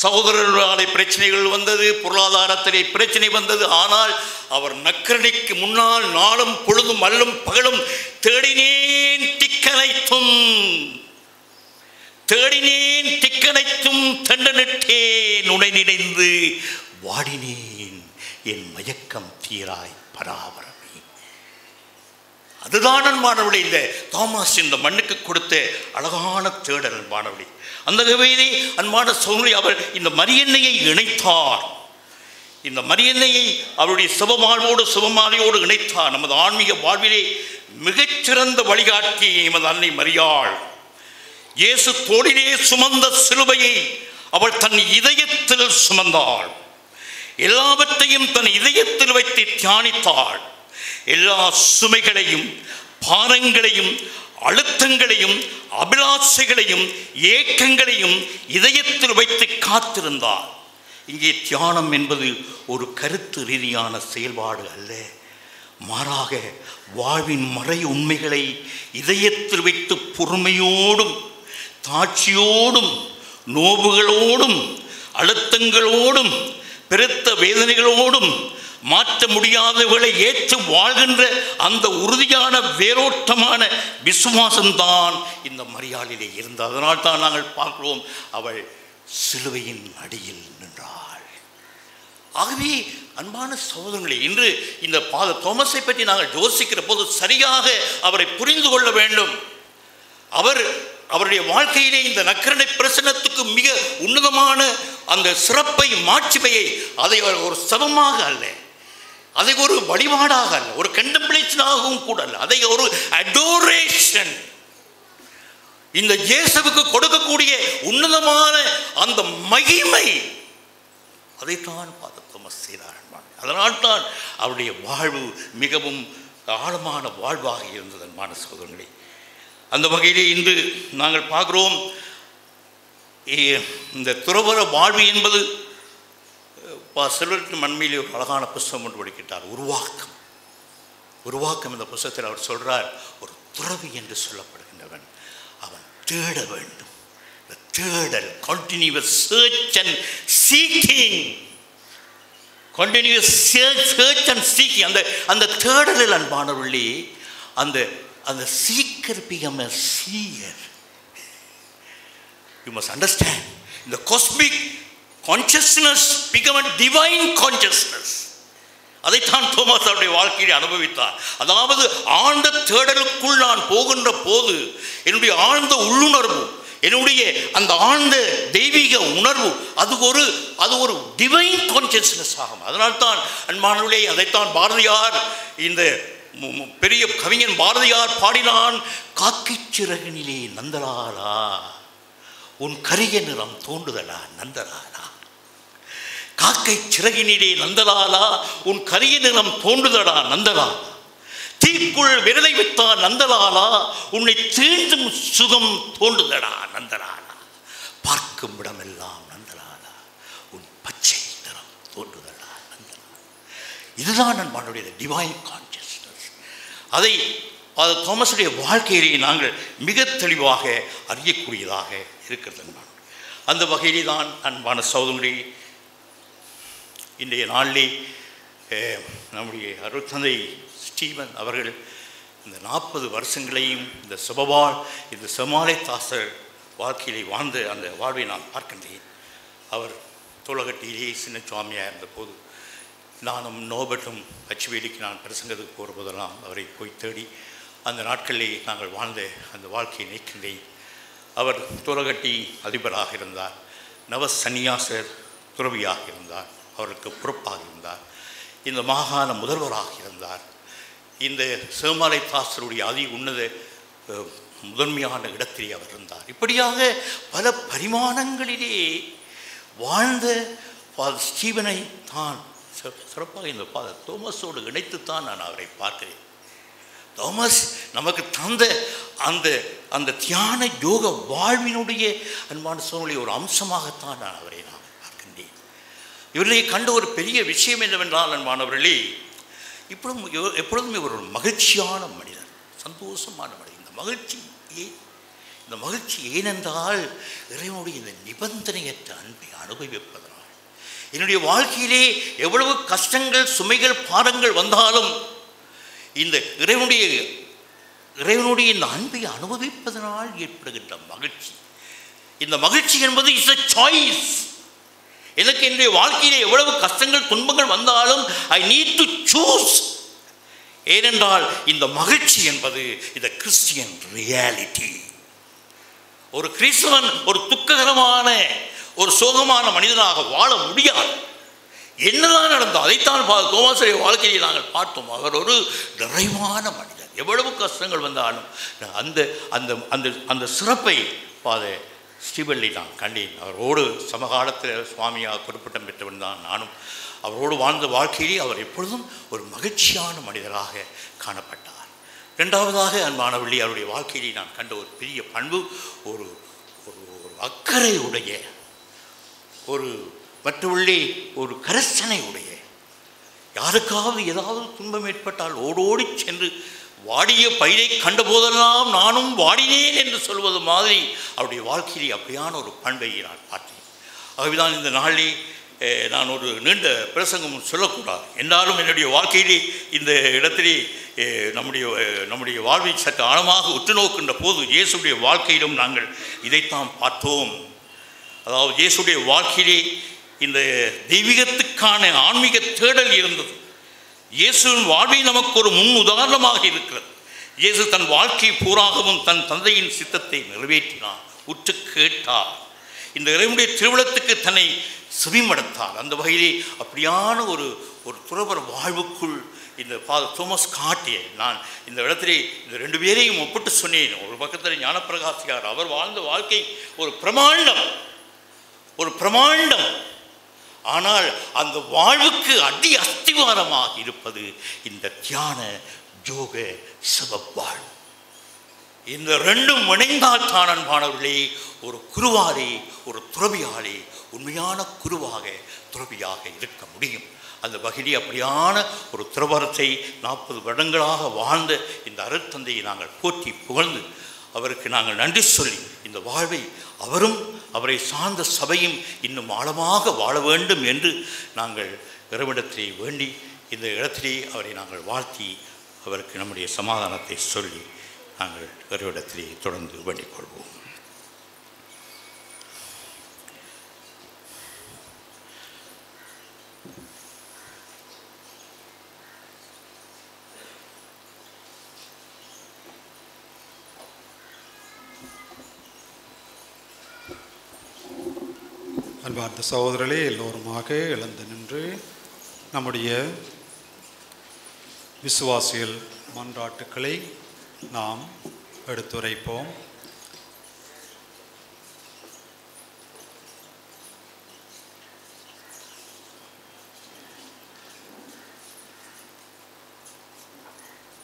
சகோதரர்களாலே பிரச்சனைகள் வந்தது, பொருளாதாரத்திலே பிரச்சனை வந்தது. ஆனால் அவர் நற்கருணைக்கு முன்னால் நாளும் பொழுதும் அல்லும் பகலும் தேடினேன் திக்கனைத்தும் தண்டனிட்டேன் உனை நினைந்து வாடினேன் என் மயக்கம் தீராய் பராபரமே. அதுதான் அன்பானவர்களே இந்த தோமாஸ் இந்த மண்ணுக்கு கொடுத்த அழகான தேடல் அன்பானவர்களே. அந்த வகையிலே அன்பான சகோதரி, அவர் இந்த மரியன்னையை இணைத்தார். இந்த மரியன்னையை அவருடைய சிவமாழ்வோடு சிவமாலையோடு இணைத்தார். நமது ஆன்மீக வாழ்விலே மிகச்சிறந்த வழிகாட்டி எமது அன்னை மரியாள். இயேசு தோளிலே சுமந்த சிலுவையை அவள் தன் இதயத்தில் சுமந்தாள். எல்லாவற்றையும் தன் இதயத்தில் வைத்து தியானித்தாள். எல்லா சுமைகளையும், பாரங்களையும், அழுத்தங்களையும், அபிலாஷைகளையும், ஏக்கங்களையும் இதயத்தில் வைத்து காத்திருந்தாள். இங்கே தியானம் என்பது ஒரு கருத்து ரீதியான செயல்பாடு அல்ல, மாறாக வாழ்வின் மறை உண்மைகளை இதயத்தில் வைத்து பொறுமையோடும் தாட்சியோடும் நோவுகளோடும் அழுத்தங்களோடும் பெருத்த வேதனைகளோடும் மாற்ற முடியாதவர்களை ஏற்று வாழ்கின்ற அந்த உறுதியான வேரோட்டமான விசுவாசம்தான் இந்த மரியாளிலே இருந்தது. அதனால் தான் நாங்கள் பார்க்கிறோம், அவள் சிலுவையின் அடியில் நின்றாள். ஆகவே அன்பான சகோதரர்களே, இன்று இந்த ஃபாதர் தோமஸை பற்றி நாங்கள் யோசிக்கிற போது சரியாக அவரை புரிந்து கொள்ள வேண்டும். அவருடைய வாழ்க்கையிலே இந்த நற்கருணை பிரசன்னத்துக்கு மிக உன்னதமான அந்த சிறப்பை, மாட்சிமையை, அதை ஒரு சமமாக அல்ல, அதை ஒரு வழிபாடாக அல்ல, ஒரு கண்டம்ப்ளேஷனாகவும் கூட அல்ல, அதை ஒரு அடோரேஷன், இந்த இயேசுவுக்கு கொடுக்கக்கூடிய உன்னதமான அந்த மகிமை, அதைத்தான் ஃபாதர் தோமஸ் செய்தார். அதனால்தான் அவருடைய வாழ்வு மிகவும் ஆழமான வாழ்வாக இருந்தது அன்பான சகோதரர்களே. அந்த வகையிலே இன்று நாங்கள் பார்க்கிறோம், இந்த துறவற வாழ்வு என்பது செல்வத்தின் மண்மையிலே ஒரு அழகான புஸ்தகம் ஒன்று படிக்கிட்டார், உருவாக்கம். இந்த புஸ்தகத்தில் அவர் சொல்றார், ஒரு துறவி என்று சொல்லப்படுகின்றவன் அவன் தேட வேண்டும். தேடல், continuous search and seeking, continuous search and seeking, அந்த தேடலில் அன்பானவர்களே, அந்த seeker become a seer. You must understand, இந்த cosmic consciousness become a divine consciousness. அதைத்தான் தோமஸ் அவருடைய வாழ்க்கையை அனுபவித்தார். அதாவது ஆழ்ந்த தேடலுக்குள் நான் போகின்ற போது என்னுடைய ஆழ்ந்த உள்ளுணர்வு, என்னுடைய அந்த ஆழ்ந்த தெய்வீக உணர்வு அது ஒரு டிவைன் கான்சியஸ்னஸ் ஆகும். அதனால்தான் அன்பானவர்களே, அதைத்தான் பாரதியார், இந்த பெரிய கவிஞன் பாரதியார் பாடினான். காக்கை சிறகினிலே நந்தலாலா உன் கரிய நிறம் தோன்றுதலா நந்தலாலா, காக்கை சிறகினிலே நந்தலாலா உன் கரிய நிறம் தோன்றுதடா நந்தலாலா, தீக்குள் விரலை விட்டான் நந்தலாலா உன்னை தீண்டும் சுகம் தோன்றுதடா நந்தலாலா, பார்க்கும் இடமெல்லாம் நந்தலாலா உன் பச்சை நிறம் தோன்றுதடா நந்தலாலா. இதுதான் நம்மளுடைய டிவைன் கான்சியஸ்னஸ். அதை தோமஸுடைய வாழ்க்கையிலே நாங்கள் மிக தெளிவாக அறியக்கூடியதாக இருக்கிறது. அந்த வகையிலே தான் அன்பான சகோதரர்களே, இன்றைய நாளிலே நம்முடைய அருட்தந்தை ஸ்டீவன் அவர்கள் இந்த 40 வருஷங்களையும் இந்த இந்த செமாலை தாசர் வாழ்க்கையிலே வாழ்ந்த அந்த வாழ்வை நான் பார்க்கின்றேன். அவர் தோளகட்டியிலே சின்ன சுவாமியாக இருந்தபோது நானும் நோபட்டும் பச்சுவேலிக்கு நான் பிரசங்கத்துக்கு போகிற போதெல்லாம் அவரை போய் தேடி அந்த நாட்களிலே நாங்கள் வாழ்ந்த அந்த வாழ்க்கையை நினைக்கின்றேன். அவர் தோளகட்டி அதிபராக இருந்தார், நவ சன்னியாசர் துறவியாக இருந்தார், அவருக்கு பொறுப்பாக இருந்தார், இந்த மாகாண முதல்வராக இருந்தார், இந்த சேமாலை தாசருடைய அதி உன்னத முதன்மையான இடத்திலே அவர் இருந்தார். இப்படியாக பல பரிமாணங்களிலே வாழ்ந்த ஃபாதர் ஸ்டீவனை தான் சிறப்பாக இந்த ஃபாதர் தோமஸோடு இணைத்துத்தான் நான் அவரை பார்க்கிறேன். தோமஸ் நமக்கு தந்த அந்த அந்த தியான யோக வாழ்வினுடைய அன்பான சூழ்நிலை ஒரு அம்சமாகத்தான் நான் அவரை பார்க்கின்றேன். இவர்களை கண்ட ஒரு பெரிய விஷயம் என்னவென்றால் அன்பானவர்களே, எப்பொழுதும் இவர் ஒரு மகிழ்ச்சியான மனிதர், சந்தோஷமான மனிதர். இந்த மகிழ்ச்சி ஏனென்றால் இறைவனுடைய இந்த நிபந்தனையற்ற அன்பை அனுபவிப்பதனால், என்னுடைய வாழ்க்கையிலே எவ்வளவு கஷ்டங்கள் சுமைகள் பாரங்கள் வந்தாலும் இந்த இறைவனுடைய இந்த அன்பை அனுபவிப்பதனால் ஏற்படுகின்ற மகிழ்ச்சி, இந்த மகிழ்ச்சி என்பது இஸ் எ சாய்ஸ். எனக்கு என்னுடைய வாழ்க்கையிலே எவ்வளவு கஷ்டங்கள் துன்பங்கள் வந்தாலும் ஐ நீட் டு சூஸ். ஏனென்றால் இந்த மகிழ்ச்சி என்பது இந்த கிறிஸ்டியன் ரியாலிட்டி. ஒரு கிறிஸ்தவன் ஒரு துக்ககரமான ஒரு சோகமான மனிதனாக வாழ முடியாது. என்னதான் நடந்தோம் அதைத்தான் தோமஸுடைய வாழ்க்கையை நாங்கள் பார்த்தோம். அவர் ஒரு நிறைவான மனிதர். எவ்வளவு கஷ்டங்கள் வந்தாலும் அந்த அந்த அந்த அந்த சிறப்பை ஃபாதர் ஸ்டீவன்லி நான் கண்டேன். அவரோடு சமகாலத்தில் சுவாமியாக குறிப்பிட்டம் பெற்றவன் தான் நானும். அவரோடு வாழ்ந்த வாழ்க்கையிலே அவர் எப்பொழுதும் ஒரு மகிழ்ச்சியான மனிதராக காணப்பட்டார். இரண்டாவதாக அன்பானவர்களே, அவருடைய வாழ்க்கையிலே நான் கண்ட ஒரு பெரிய பண்பு ஒரு ஒரு அக்கறை உடைய, ஒரு மற்றவர்களே ஒரு கரசனை உடைய, யாருக்காவது ஏதாவது துன்பம் ஏற்பட்டால் ஓடோடி சென்று வாடிய பயிரை கண்ட போதெல்லாம் நானும் வாடினேன் என்று சொல்வது மாதிரி அவருடைய வாழ்க்கையிலே அப்படியான ஒரு பண்பை நான் பார்த்தேன். ஆகவேதான் இந்த நாளிலே நான் ஒரு நீண்ட பிரசங்கம் சொல்லக்கூடாது என்றாலும் என்னுடைய வாழ்க்கையிலே இந்த இடத்திலே நம்முடைய வாழ்வை சற்று ஆழமாக உற்று நோக்கின்ற போது இயேசுடைய வாழ்க்கையிலும் நாங்கள் இதைத்தான் பார்த்தோம். அதாவது இயேசுடைய வாழ்க்கையிலே இந்த தெய்வீகத்துக்கான ஆன்மீக தேடல் இருந்தது. இயேசுவின் வாழ்வை நமக்கு ஒரு முன் உதாரணமாக இருக்கிறது. இயேசு தன் வாழ்க்கை பூராகவும் தன் தந்தையின் சித்தத்தை நிறைவேற்றினார், உற்று கேட்டார், இந்த இறைவனுடைய திருவிழத்துக்கு தன்னை செவிமடுத்தார். அந்த வகையிலே அப்படியான ஒரு துறவற வாழ்வுக்குள் இந்த ஃபாதர் தோமஸ் காட்டிய நான் இந்த இடத்திலே இந்த 2 பேரையும் ஒப்பிட்டு சொன்னேன். ஒரு பக்கத்தில் ஞானப்பிரகாசியார், அவர் வாழ்ந்த வாழ்க்கை ஒரு பிரமாண்டம். ஆனால் அந்த வாழ்வுக்கு அடி அஸ்திவாரமாக இருப்பது இந்த தியான யோக சிவவாழ்வு. இந்த 2ம் இணைந்தால் தான் அன்பானவர்களே ஒரு குருவாலே ஒரு துறவியாலே உண்மையான குருவாக துறவியாக இருக்க முடியும். அந்த வகையிலே அப்படியான ஒரு துறவரத்தை 40 வருடங்களாக வாழ்ந்த இந்த அருட்தந்தையை நாங்கள் போற்றி புகழ்ந்து அவருக்கு நாங்கள் நன்றி சொல்லி இந்த வாழ்வை அவரும் அவரை சார்ந்த சபையும் இன்னும் ஆழமாக வாழ வேண்டும் என்று நாங்கள் இறைவனிடத்திலே வேண்டி இந்த இடத்திலே அவரை நாங்கள் வாழ்த்தி அவருக்கு நம்முடைய சமாதானத்தை சொல்லி நாங்கள் இறைவனிடத்திலே தொடர்ந்து வேண்டிக் கொள்வோம். அன்பார்ந்த சகோதரர்களே, எல்லோருமாக எழுந்து நின்று நம்முடைய விசுவாசிகள் மன்றாட்டுக்களை நாம் எடுத்துரைப்போம்.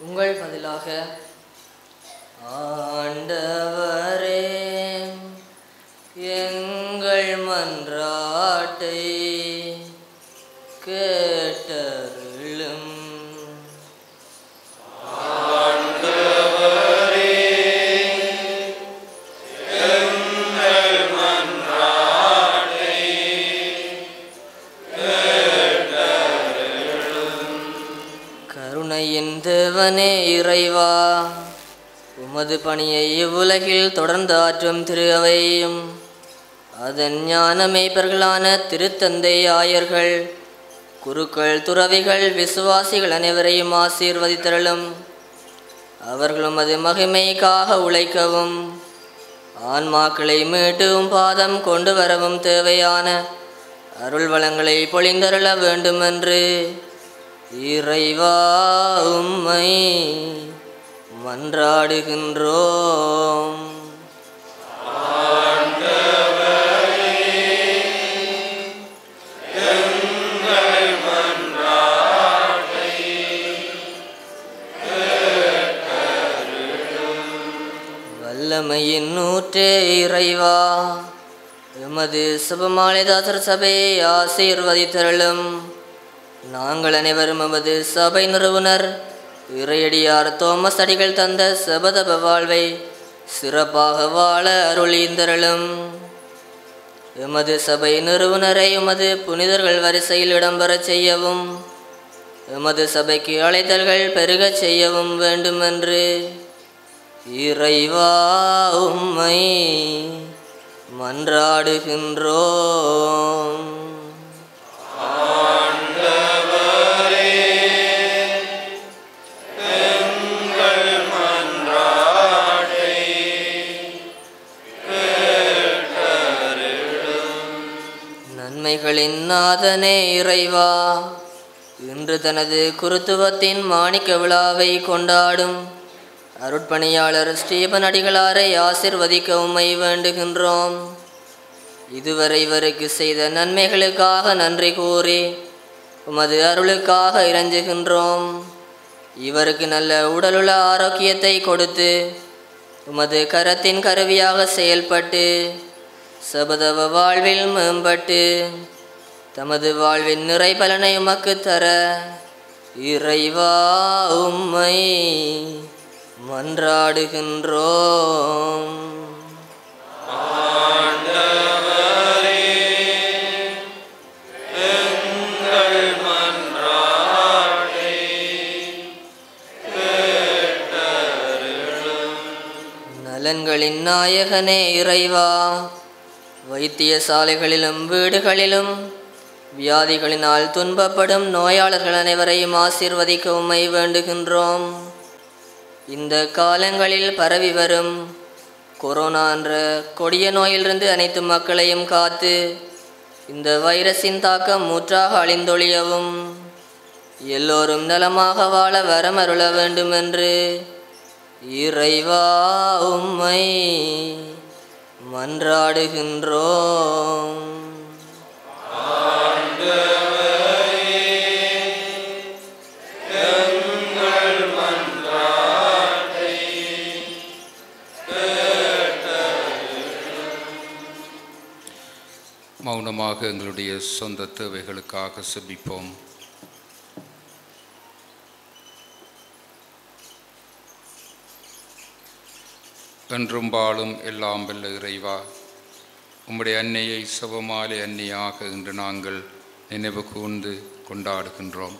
உங்கள் பதிலாக ஆண்டவரே எங்கள் மன்றாட்டை கேட்டருளும். கருணையின் தேவனே இறைவா, உமது பணியை இவ்வுலகில் தொடர்ந்து ஆற்றும் திரு அவையையும் அதன் ஞான மேய்ப்பர்களான திருத்தந்தை ஆயர்கள், குருக்கள், துறவிகள், விசுவாசிகள் அனைவரையும் ஆசீர்வதித்தருளும். அவர்களும் அது மகிமைக்காக உழைக்கவும் ஆன்மாக்களை மீட்டும் பாதம் கொண்டு வரவும் தேவையான அருள் வளங்களை பொழிந்தருள வேண்டுமென்று இறைவா உம்மை மன்றாடுகின்றோம். வல்லமையின் ஊற்றே இறைவா, எமது சுபமாலைதாசர் சபையை ஆசீர்வதித்தருளும். நாங்கள் அனைவரும் எமது சபை நிறுவனர் இறையடியார் தோமஸ் அடிகள் தந்த சபதப வாழ்வை சிறப்பாக வாழ அருளீந்தருளும். எமது சபை நிறுவனரை எமது புனிதர்கள் வரிசையில் இடம்பெறச் செய்யவும் எமது சபைக்கு அழைத்தல்கள் பெருகச் செய்யவும் வேண்டுமென்று இறைவா உம்மை மன்றாடுகின்றோம். நன்மைகளின் நாதனே இறைவா, இன்று தனது குருத்துவத்தின் மாணிக்க விழாவை கொண்டாடும் அருட்பணியாளர் ஸ்டீபன் அடிகளாரை ஆசிர்வதிக்க உம்மை வேண்டுகின்றோம். இதுவரை இவருக்கு செய்த நன்மைகளுக்காக நன்றி கூறி உமது அருளுக்காக இறைஞ்சுகின்றோம். இவருக்கு நல்ல உடலுள்ள ஆரோக்கியத்தை கொடுத்து உமது கரத்தின் கருவியாக செயல்பட்டு சபதவ வாழ்வில் மேம்பட்டு தமது வாழ்வின் நிறை பலனை உமக்கு தர இறைவா உம்மை மன்றாடுகின்றோம். நலன்களின் நாயகனே இறைவா, வைத்தியசாலைகளிலும் வீடுகளிலும் வியாதிகளினால் துன்பப்படும் நோயாளர்கள் அனைவரையும் ஆசீர்வதிக்க உம்மை வேண்டுகின்றோம். இந்த காலங்களில் பரவி வரும் கொரோனா என்ற கொடிய நோயிலிருந்து அனைத்து மக்களையும் காத்து இந்த வைரஸின் தாக்கம் முற்றாக அழிந்தொழியவும் எல்லோரும் நலமாக வாழ வரமருள வேண்டுமென்று இறைவா உம்மை மன்றாடுகின்றோம். மௌனமாக எங்களுடைய சொந்த தேவைகளுக்காக செபிப்போம். என்றும் வாழும் எல்லாம் வல்ல இறைவா, உம்முடைய அன்னையை சுபமாலை அன்னையாக இன்று நாங்கள் நினைவு கூர்ந்து கொண்டாடுகின்றோம்.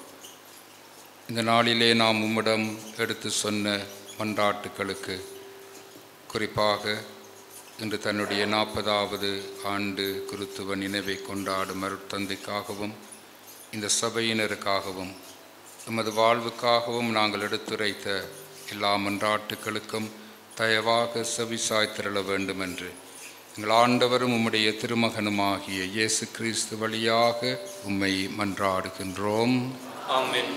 இந்த நாளிலே நாம் உம்மிடம் எடுத்து சொன்ன மன்றாட்டுக்களுக்கு, குறிப்பாக இன்று தன்னுடைய 40வது ஆண்டு குருத்துவ நினைவை கொண்டாடும் அருட்தந்தைக்காகவும் இந்த சபையினருக்காகவும் எமது வாழ்வுக்காகவும் நாங்கள் எடுத்துரைத்த எல்லா மன்றாட்டுக்களுக்கும் தயவாக செவிசாய்த்திரள வேண்டுமென்று எங்கள் ஆண்டவரும் உம்முடைய திருமகனுமாகிய இயேசு கிறிஸ்து வழியாக உம்மை மன்றாடுகின்றோம். ஆமென்.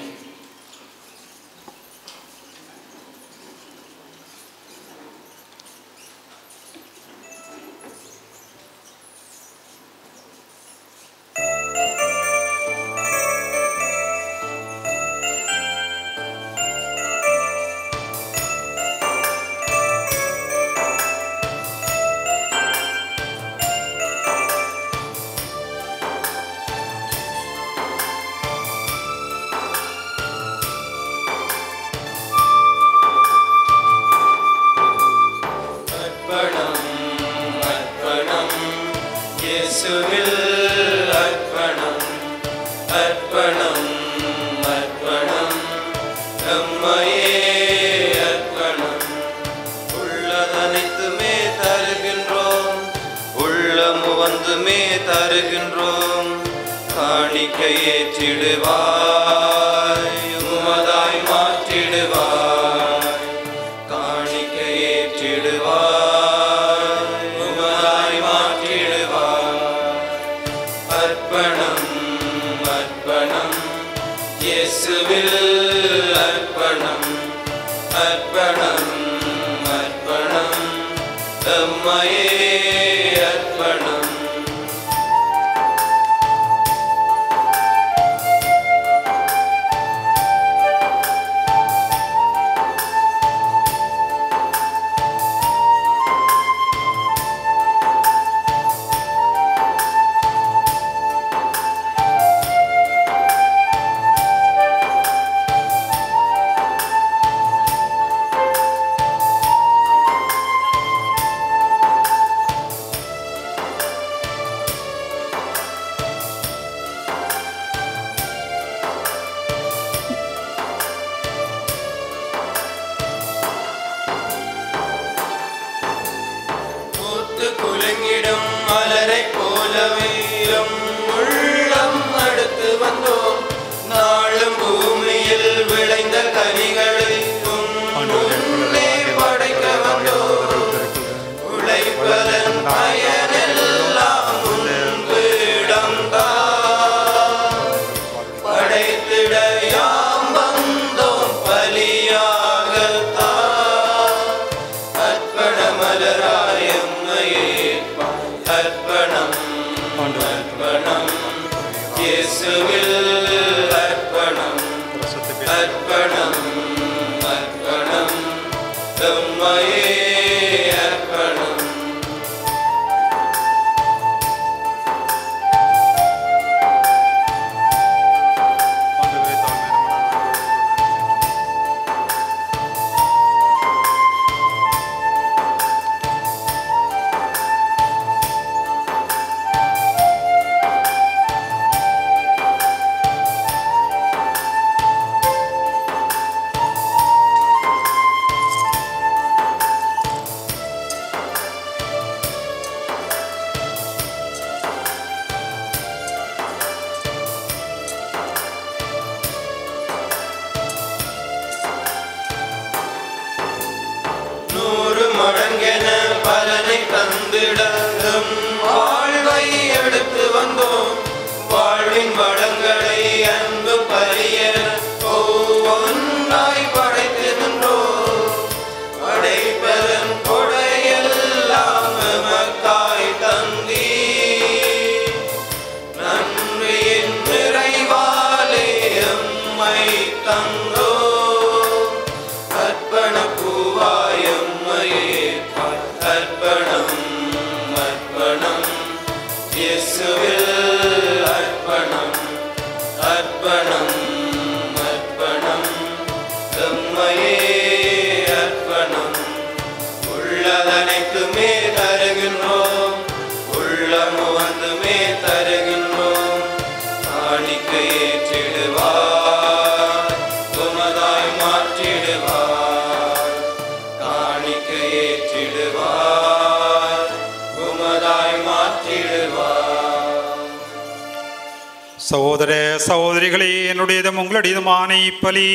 சகோதர சகோதரிகளே, என்னுடையதும் உங்களுடையதுமான இப்பலி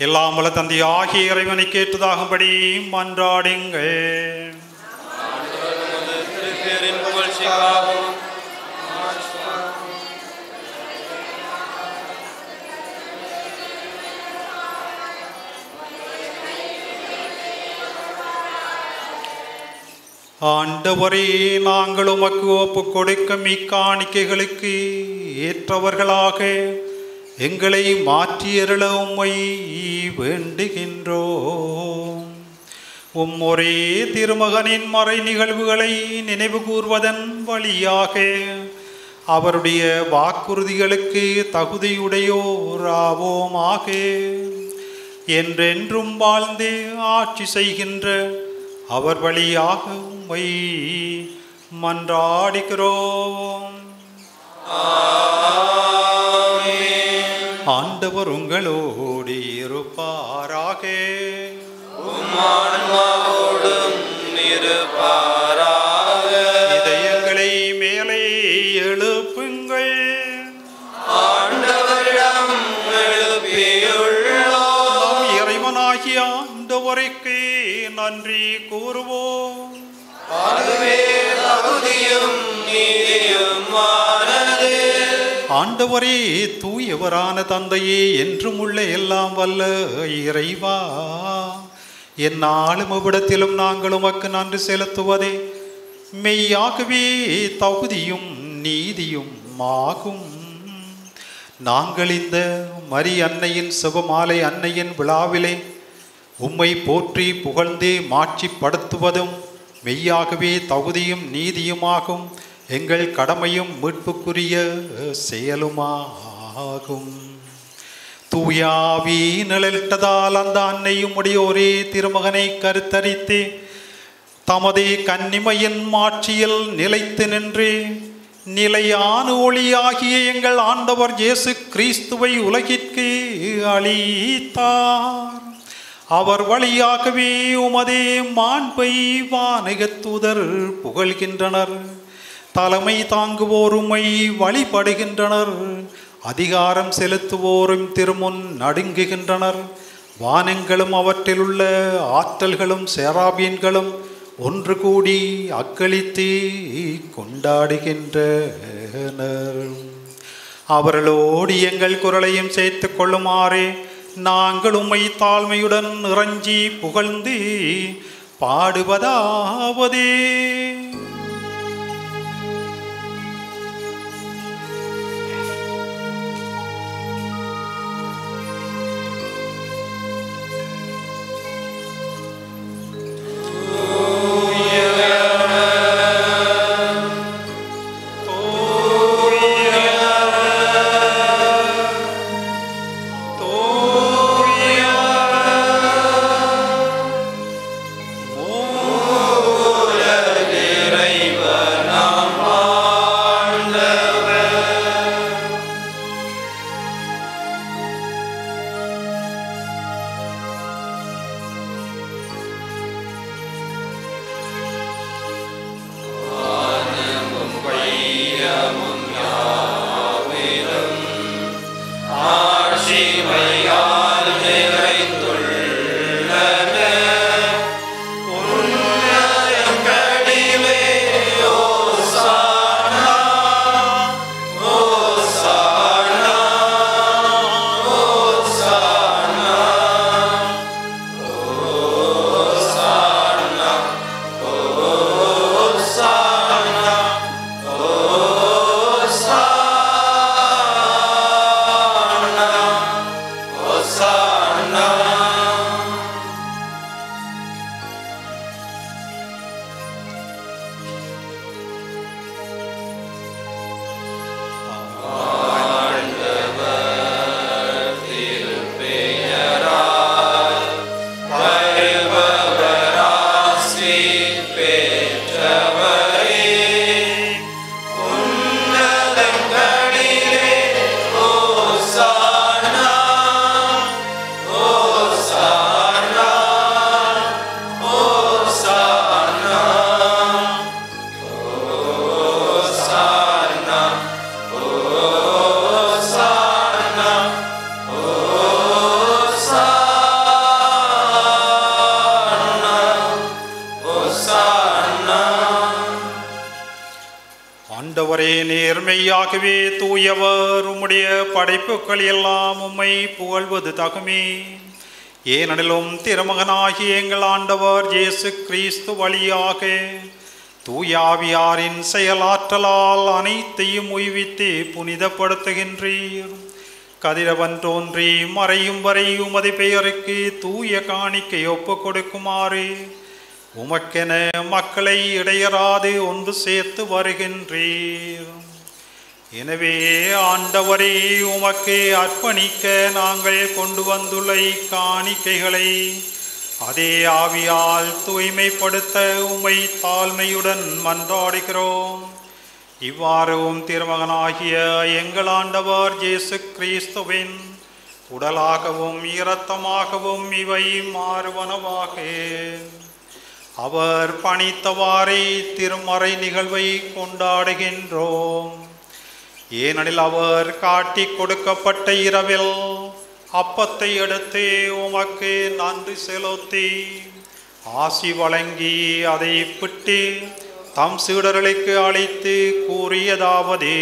எல்லாம் வல்ல தந்தையாகிய இறைவனை கேட்டதாகும்படி மன்றாடுங்கள். ஆண்டவரே, நாங்கள் உமக்கு ஒப்புக் கொடுக்கும் இக்காணிக்கைகளுக்கு ஏற்றவர்களாக எங்களை மாற்றியருள உம்மை வேண்டுகின்றோம். ஒரே திருமகனின் மறை நிகழ்வுகளை நினைவு கூர்வதன் வழியாக அவருடைய வாக்குறுதிகளுக்கு தகுதியுடையோராவோமாக. என்றென்றும் வாழ்ந்து ஆட்சி செய்கின்ற அவர் வழியாக உம்மை மன்றாடுகிறோம். ஆண்டவர் உங்களோடு இருப்பாராக. இதயங்களை மேலே எழுப்புங்கள். நம் இறைவனாகிய ஆண்டவருக்கு நன்றி கூறுவோம். ஆண்டவரே, தூயவரான தந்தையே, என்றும் உள்ள எல்லாம் வல்ல இறைவா, எந்நாளும் இவ்விடத்திலும் நாங்கள் உமக்கு நன்றி செலுத்துவதே மெய்யாகவே தகுதியும் நீதியும் ஆகும். நாங்கள் இந்த மரி அன்னையின் சிவமாலை அன்னையின் விழாவிலே உம்மை போற்றி புகழ்ந்து மாட்சிப்படுத்துவதும் மெய்யாகவே தகுதியும் நீதியுமாகும். எங்கள் கடமையும் மீட்புக்குரிய செயலுமாகும். தூயாவி நிழலிட்டதால் அந்த அன்னையும் உடைய ஒரே திருமகனை கருத்தரித்து தமது கன்னிமையின் மாட்சியில் நிலைத்து நின்று நிலையான ஒளியாகிய எங்கள் ஆண்டவர் இயேசு கிறிஸ்துவை உலகிற்கு அளித்தார். அவர் வழியாகவே உமதே மாண்பை வானகத் தூதர் புகழ்கின்றனர். தலைமை தாங்குவோருமை வழிபடுகின்றனர். அதிகாரம் செலுத்துவோரும் திருமுன் நடுங்குகின்றனர். வானங்களும் அவற்றில் உள்ள ஆற்றல்களும் சேராபீன்களும் ஒன்று கூடி அக்களித்து கொண்டாடுகின்றனர். அவர்களோடு எங்கள் குரலையும் சேர்த்து கொள்ளுமாறே நாங்கள் உம்மை தாழ்மையுடன் இறைஞ்சி புகழ்ந்து பாடுவதாவது: மூலதே ஆண்டவரே, நேர்மையாகவே தூயவர், உம்முடைய படைப்புகள் எல்லாம் உம்மை புகழ்வது தகுமே. ஏனெனிலும் திருமகனாகிய எங்கள் ஆண்டவர் இயேசு கிறிஸ்து வழியாக தூயாவியாரின் செயலாற்றலால் அனைத்தையும் உய்வித்து புனிதப்படுத்துகின்றீர். கதிரவன் தோன்றி மறையும் வரை உமது பெயருக்கு தூய காணிக்கை ஒப்பு கொடுக்குமாறு உமக்கென மக்களை இடையராது ஒன்று சேர்த்து வருகின்றீர். எனவே ஆண்டவரே, உமக்கு அர்ப்பணிக்க நாங்கள் கொண்டு வந்துள்ள இக்காணிக்கைகளை அதே ஆவியால் தூய்மைப்படுத்த உம்மை தாழ்மையுடன் மன்றாடுகிறோம். இவ்வாறும் திருமகனாகிய எங்கள் ஆண்டவர் இயேசு கிறிஸ்துவின் உடலாகவும் இரத்தமாகவும் இவை மாறுவனவாக. அவர் பணித்தவாறே திருமறை நிகழ்வை கொண்டாடுகின்றோம். ஏனெனில் அவர் காட்டி கொடுக்கப்பட்ட இரவில் அப்பத்தை எடுத்து உமக்கு நன்றி செலுத்தி ஆசி வழங்கி அதை பிட்டு தம் சீடர்களுக்கு அழைத்து கூறியதாவது: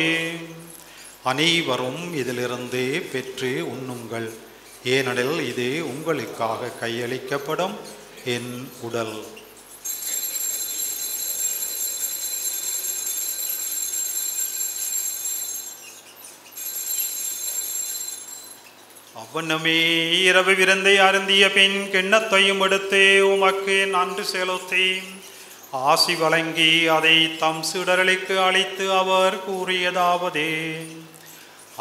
அனைவரும் இதிலிருந்து பெற்று உண்ணுங்கள், ஏனெனில் இது உங்களுக்காக கையளிக்கப்படும் என் உடல். அவ்வண்ணமே இரவு விருந்தை அருந்திய பின் கிண்ணத்தையும் எடுத்து உமக்கு நன்றி செலுத்தி ஆசி வழங்கி அதை தம் சீடர்களுக்கு அளித்து அவர் கூறியதாவது: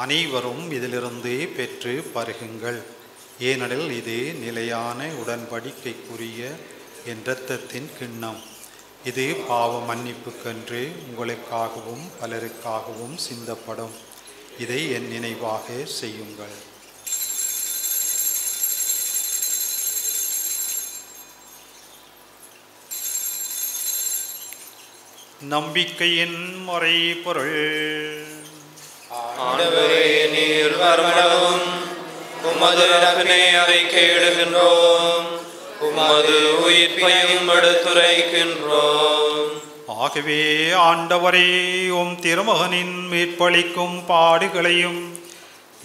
அனைவரும் இதிலிருந்து பெற்று பருகுங்கள், ஏனெனில் இது நிலையான உடன்படிக்கைக்குரிய என் இரத்தத்தின் கிண்ணம். இது பாவ மன்னிப்புக்கென்று உங்களுக்காகவும் பலருக்காகவும் சிந்தப்படும். இதை என் நினைவாக செய்யுங்கள். நம்பிக்கையின் முறை பொருள். ஆண்டவரே, நீர் வரமளவும் உமது இரக்கனை அறிக்கையிடுகின்றோம், உமது உயிர்ப்பையும் எடுத்துரைக்கின்றோம். ஆகவே ஆண்டவரே, உம் திருமகனின் மீட்பளிக்கும் பாடுகளையும்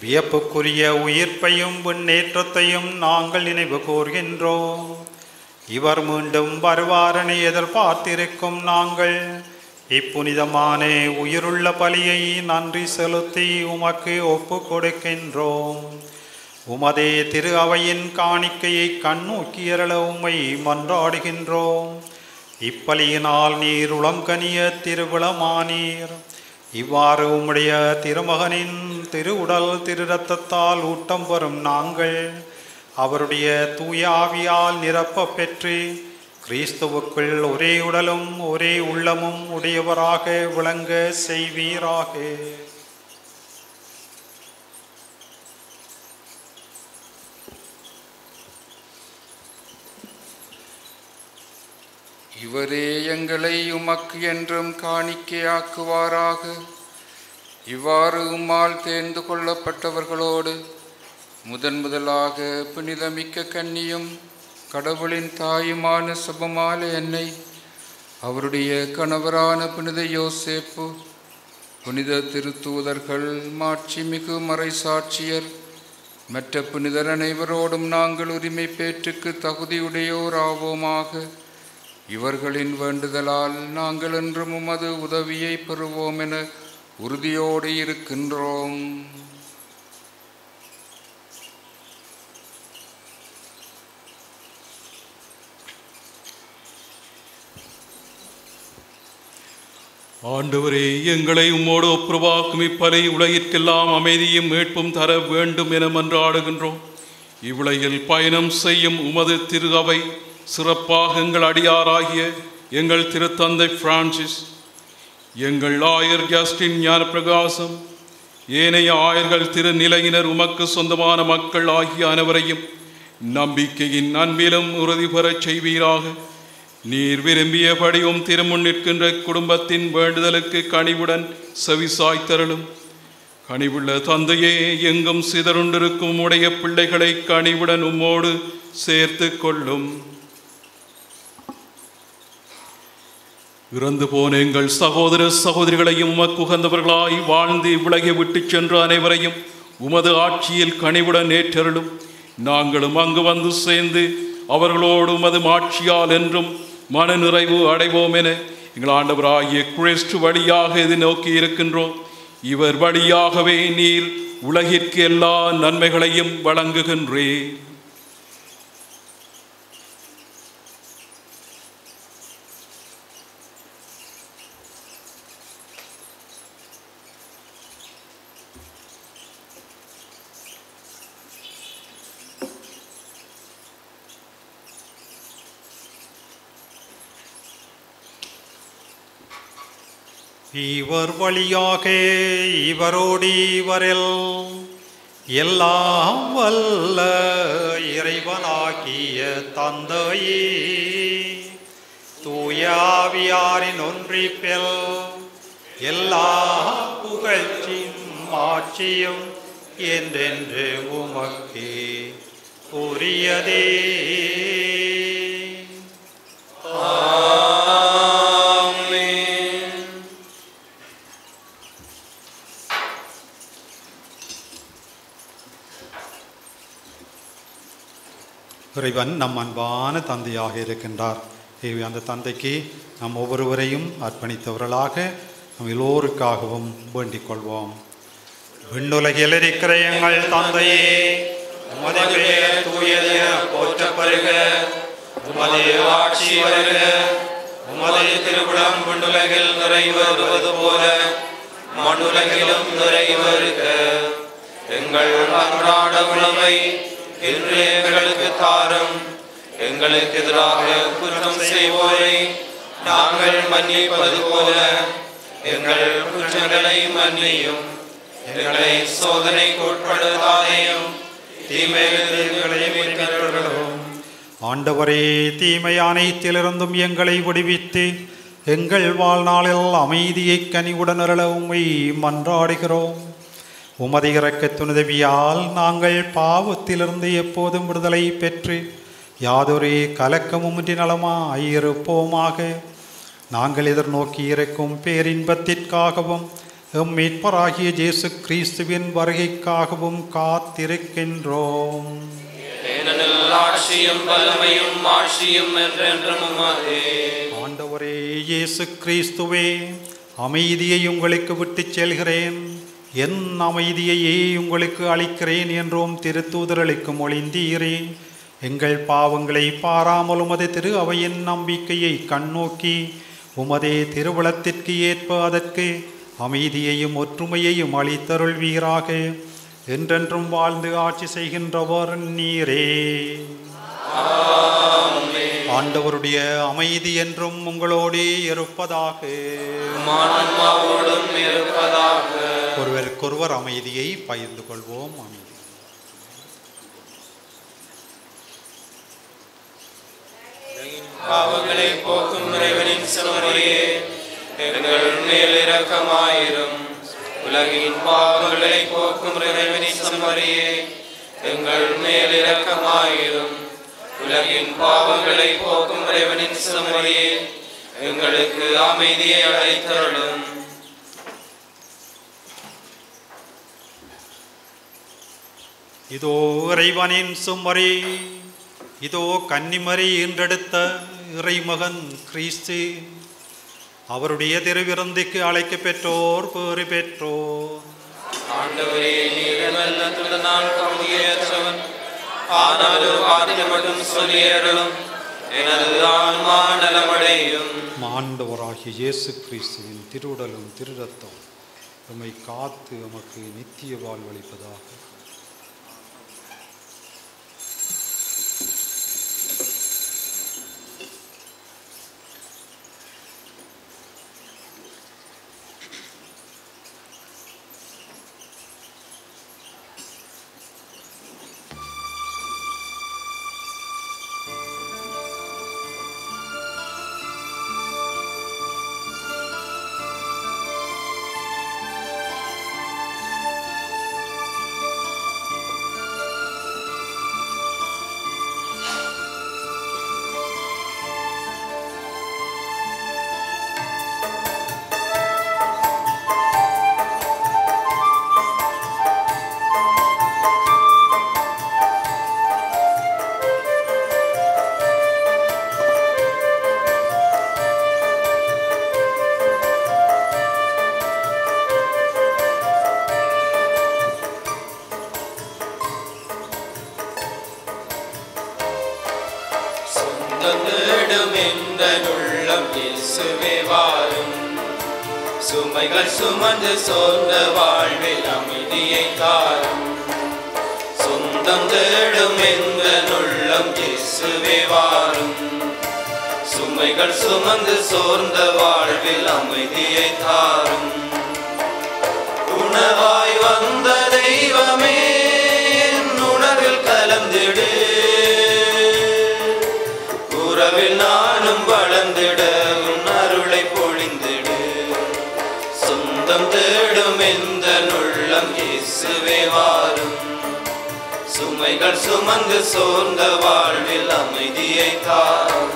வியப்புக்குரிய உயிர்ப்பையும் முன்னேற்றத்தையும் நாங்கள் நினைவு கூர்கின்றோம். இவர் மீண்டும் வருவாரனை எதிர்பார்த்திருக்கும் நாங்கள் இப்புனிதமான உயிருள்ள பலியை நன்றி செலுத்தி உமக்கு ஒப்பு கொடுக்கின்றோம். உமதே திரு அவையின் காணிக்கையை கண்ணோக்கியருள உம்மை மன்றாடுகின்றோம். இப்பலியினால் நீர் உளங்கனிய திருவிழமானீர். இவ்வாறு உம்முடைய திருமகனின் திரு உடல் திரு இரத்தத்தால் ஊட்டம் பெறும் நாங்கள் அவருடைய தூய ஆவியால் நிரப்ப பெற்று கிறிஸ்துவுக்குள் ஒரே உடலும் ஒரே உள்ளமும் உடையவராக விளங்க செய்வீராக. இவரே எங்களை உமக்கு என்றும் காணிக்கையாக்குவாராக. இவ்வாறு உம்மால் தேர்ந்து கொள்ளப்பட்டவர்களோடு முதலாக புனிதமிக்க கன்னியும் கடவுளின் தாயுமான சுபமால என்னை, அவருடைய கணவரான புனித யோசேப்பு, புனித திருத்தூதர்கள், மாட்சிமிகு மறைசாட்சியர், மற்ற புனிதர் அனைவரோடும் நாங்கள் உரிமை பேற்றுக்கு தகுதியுடையோர் ஆவோமாக. இவர்களின் வேண்டுதலால் நாங்கள் என்றும் உமது உதவியை பெறுவோம் என உறுதியோடு இருக்கின்றோம். ஆண்டவரே, எங்களை உம்மோடு ஒப்புரவாக்கும் இப்பலை உலகிற்கெல்லாம் அமைதியும் மீட்பும் தர வேண்டும் என மன்றாடுகின்றோம். இவ்வுலகில் பயணம் செய்யும் உமது திரு அவை சிறப்பாக எங்கள் அடியாராகிய எங்கள் திருத்தந்தை பிரான்சிஸ், எங்கள் ஆயர் ஜஸ்டின் ஞானப்பிரகாசம், ஏனைய ஆயர்கள் திருநிலையினர், உமக்கு சொந்தமான மக்கள் ஆகிய அனைவரையும் நம்பிக்கையின் அன்பிலும் உறுதி பெறச் செய்வீராக. நீர் விரும்பியபடியும் திருமுன் நிற்கின்ற குடும்பத்தின் வேண்டுதலுக்கு கனிவுடன் செவிசாய்த்தருளும். கனிவுள்ள தந்தையே, எங்கும் சிதறுண்டிருக்கும் உடைய பிள்ளைகளை கனிவுடன் உம்மோடு சேர்த்து கொள்ளும். இறந்து போன எங்கள் சகோதர சகோதரிகளையும் உமக்கு உகந்தவர்களாய் வாழ்ந்து விலகி விட்டு சென்ற அனைவரையும் உமது ஆட்சியில் கனிவுடன் ஏற்றருளும். நாங்களும் அங்கு வந்து சேர்ந்து அவர்களோடு உமது மாட்சியால் என்றும் மன நிறைவு அடைவோம் என எங்கள் ஆண்டவராகிய கிறிஸ்து வழியாக இது நோக்கி இருக்கின்றோம். இவர் வழியாகவே நீர் உலகிற்கு எல்லா நன்மைகளையும் வழங்குகின்றீர். இவர் வழியாக இவரோடு இவரில் எல்லாம் வல்ல இறைவனாகிய தந்தையே தூய ஆவியாரின் ஒன்றிப்பில் எல்லா புகழ்ச்சியும் ஆட்சியும் என்றென்று உமக்கு உரியதே. இறைவன் நம் அன்பான தந்தையாக இருக்கின்றார். அந்த தந்தைக்கு நம் ஒவ்வொருவரையும் அர்ப்பணித்தவர்களாக நம் எல்லோருக்காகவும் வேண்டிக் கொள்வோம். விண்ணுலகில் இருக்கிற எங்கள் தந்தையே, உமது பெயர் தூயது போற்றப்பெறுக, உமது ஆட்சி வருக, உமது திருவிழம் விண்ணுலகில் நிறைவேறுவது போல மண்ணுலகிலும் நிறைவேறுக. எங்கள் அன்றாட உணவை இன்று எங்களுக்கு தாரும். எங்களுக்கு எதிராக குற்றம் செய்வோரை நாங்கள் மன்னிப்பது போல எங்கள் குற்றங்களை மன்னியும். எங்களை சோதனைக்கு உட்படுத்தாதேயும், தீமைகளை மீட்டருளும். ஆண்டவரே, தீமை அனைத்திலிருந்தும் எங்களை விடுவித்து எங்கள் வாழ்நாளில் அமைதியை கனிவுடன் அருள உம்மை மன்றாடுகிறோம். உமது இரக்கத்துணுதவியால் நாங்கள் பாவத்திலிருந்து எப்போதும் விடுதலை பெற்று யாதொரு கலக்கமுமின்றி நலமாயிருப்போமாக. நாங்கள் எதிர்நோக்கி இருக்கும் பேரின்பத்திற்காகவும் எம் மீட்பராகிய இயேசு கிறிஸ்துவின் வருகைக்காகவும் காத்திருக்கின்றோம். ஆண்டவரே இயேசு கிறிஸ்துவே, அமைதியை உங்களுக்கு விட்டுச் செல்கிறேன், என் அமைதியையே உங்களுக்கு அளிக்கிறேன் என்றும் திருத்தூதர்களுக்கு மொழிந்தீரே. எங்கள் பாவங்களை பாராமல் உமது திரு அவையின் நம்பிக்கையை கண்ணோக்கி உமதே திருவுளத்திற்கு ஏற்ப அதற்கு அமைதியையும் ஒற்றுமையையும் அளித்தருள்வீராக. என்றென்றும் வாழ்ந்து ஆட்சி செய்கின்றவர் நீரே. ஆண்டவருடைய அமைதி என்றும் உங்களோடே இருப்பதாக. ஒருவருக்கொருவர் அமைதியை பகிர்ந்து கொள்வோம். அமைதி. பாவங்களை போக்கும் இறைவனின் செம்மறியே, எங்கள் மேல் இரக்கமாயிரும். உலகின் பாவங்களை போக்கும் இறைவனின் செம்மறியே, எங்கள் மேல் இரக்கமாயிரும். உலகின் பாவங்களை போக்கும் இறைவனின் செம்மறியே, எங்களுக்கு அமைதியை அளித்தருளும். இதோ இறைவனின் செம்மறி, இதோ கன்னிமரி என்றெடுத்த இறைமகன் கிறிஸ்து. அவருடைய திருவிருந்துக்கு அழைக்க பெற்றோர் பேறு பெற்றோர். ஆண்டவரே, நீர் நான் கம்பியேற்றவன், ஆனால் ஒரு வார்த்தை மட்டும் சொல்லியருளும், எனது ஆன்மா நலமடையும். ஆண்டவராகிய இயேசு கிறிஸ்துவின் திருவுடலும் திருரத்தம் நம்மை காத்து நமக்கு நித்திய வாழ்வளிப்பதாக. சொந்தம் தேடும் எந்த உள்ளம் இயேசுவே வாரும். சுமைகள் சுமந்து சோர்ந்த வாழ்வில் அமைதியை தாரும். சொந்தம் தேடும் எந்த உள்ளம் இயேசுவே வாரும். சுமைகள் சுமந்து சோர்ந்த வாழ்வில் அமைதியை தாரும். உணவாய் வந்த தெய்வமே என் உணர்வில் கலந்திடு. உறவில் நானும் வளர்ந்திட உன் அருளை பொழிந்திடு. சொந்தம் தேடும் எந்த உள்ளம் இயேசுவே வாரும். சுமைகள் சுமந்து சோர்ந்த வாழ்வில் அமைதியை தாரும்.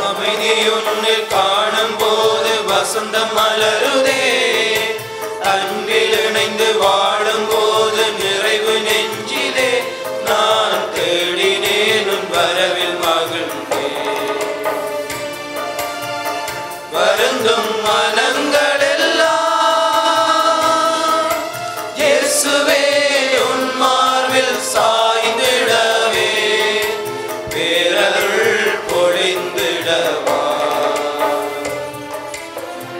அமைதியுன்னில் காணும் போது வசந்தம் மலருதே. அன்பில் இணைந்து வாழும் போது நிறைவு நெஞ்சிலே. நான் தேடினேன் உன் வரவில் மகிழ்ந்தேன். வருந்தும் மனங்களெல்லாம் இயேசுவே உன் மார்பில் சாய்ந்திடவே. பேரருள் பொழிந்திடவா.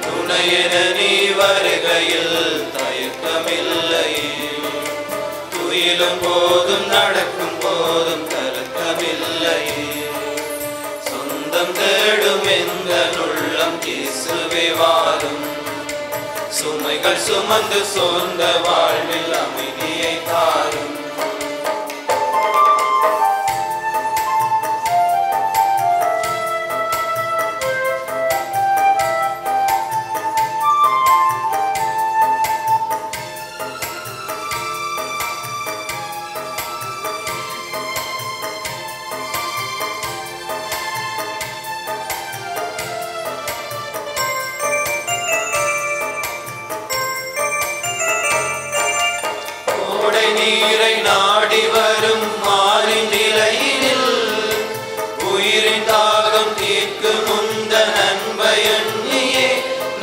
துணையென நீ வருகையில் தயக்கமில்லையே. துயிலும் போதும் நடக்கும் போதும் கலக்கமில்லையே. சொந்தம் தேடும் எந்த உள்ளம் இயேசுவே வாரும். சுமைகள் சுமந்து சோர்ந்த வாழ்வில் அமைதியை தாரும். நீரை நாடி வரும் மாறி நிலையினில் உயிரின் தாகம் தீர்க்கும் முந்த நண்பை எண்ணியே.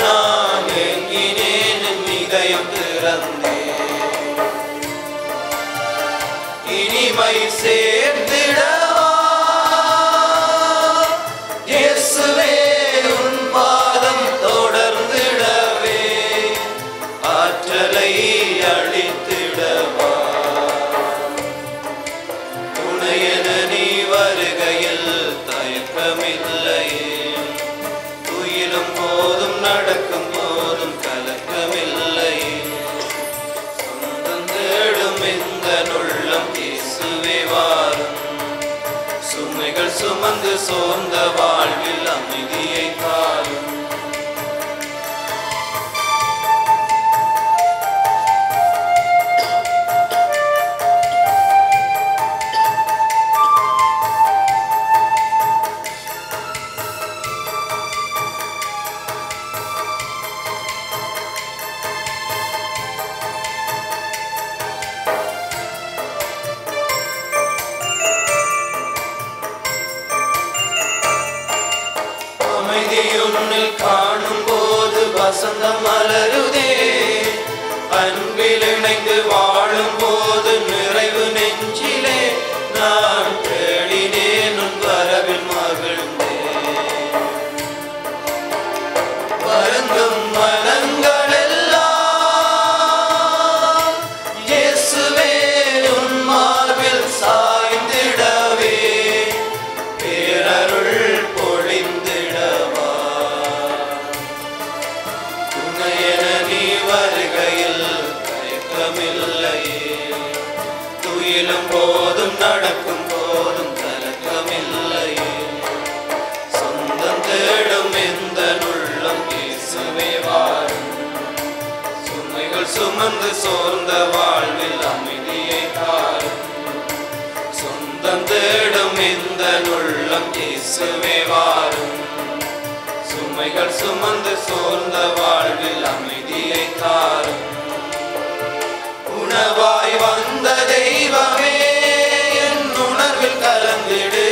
நான் எங்கினேன் இதயம் திறந்தேன். இனிமை சேர்ந்திடவா இயேசுவே உன் பாதம் தொடர்ந்திடவே. ஆற்றலை அளித்திடவா. துணையென நீ வருகையில் தயக்கமில்லையே. துயிலும் போதும் நடக்கும் போதும் கலக்கமில்லையே. சொந்தம் தேடும் எந்த உள்ளம் இயேசுவே வாரும். சுமைகள் சுமந்து சோர்ந்த வாழ்வில் அமைதியை தாரும். அமைதியுன்னில் காணும் போது வசந்தம் மலருதே. அன்பில் இணைந்து வாழும் போது நிறைவு நெஞ்சிலே. நான் தேடினேன் உன் வரவில் மகிழ்ந்தேன். வருந்தும் மனங்களெல்லாம் இயேசுவே உன் மார்பில் சாய்ந்திடவே. பேரருள் பொழிந்திடவா. துணையென நீ வருகையில் தயக்கமில்லையே. துயிலும் போதும் நடக்கும் போதும் கலக்கமில்லையே. சொந்தம் தேடும் எந்த உள்ளம் இயேசுவே வாரும். சுமைகள் சுமந்து சோர்ந்த வாழ்வில் அமைதியை தாரும். சொந்தம் தேடும் எந்த உள்ளம் இயேசுவே வாரும். சுமைகள் சுமந்து சோர்ந்த வாழ்வில் அமைதியை தாரும். உணவாய் வந்த தெய்வமே என் உணர்வில் கலந்திடு.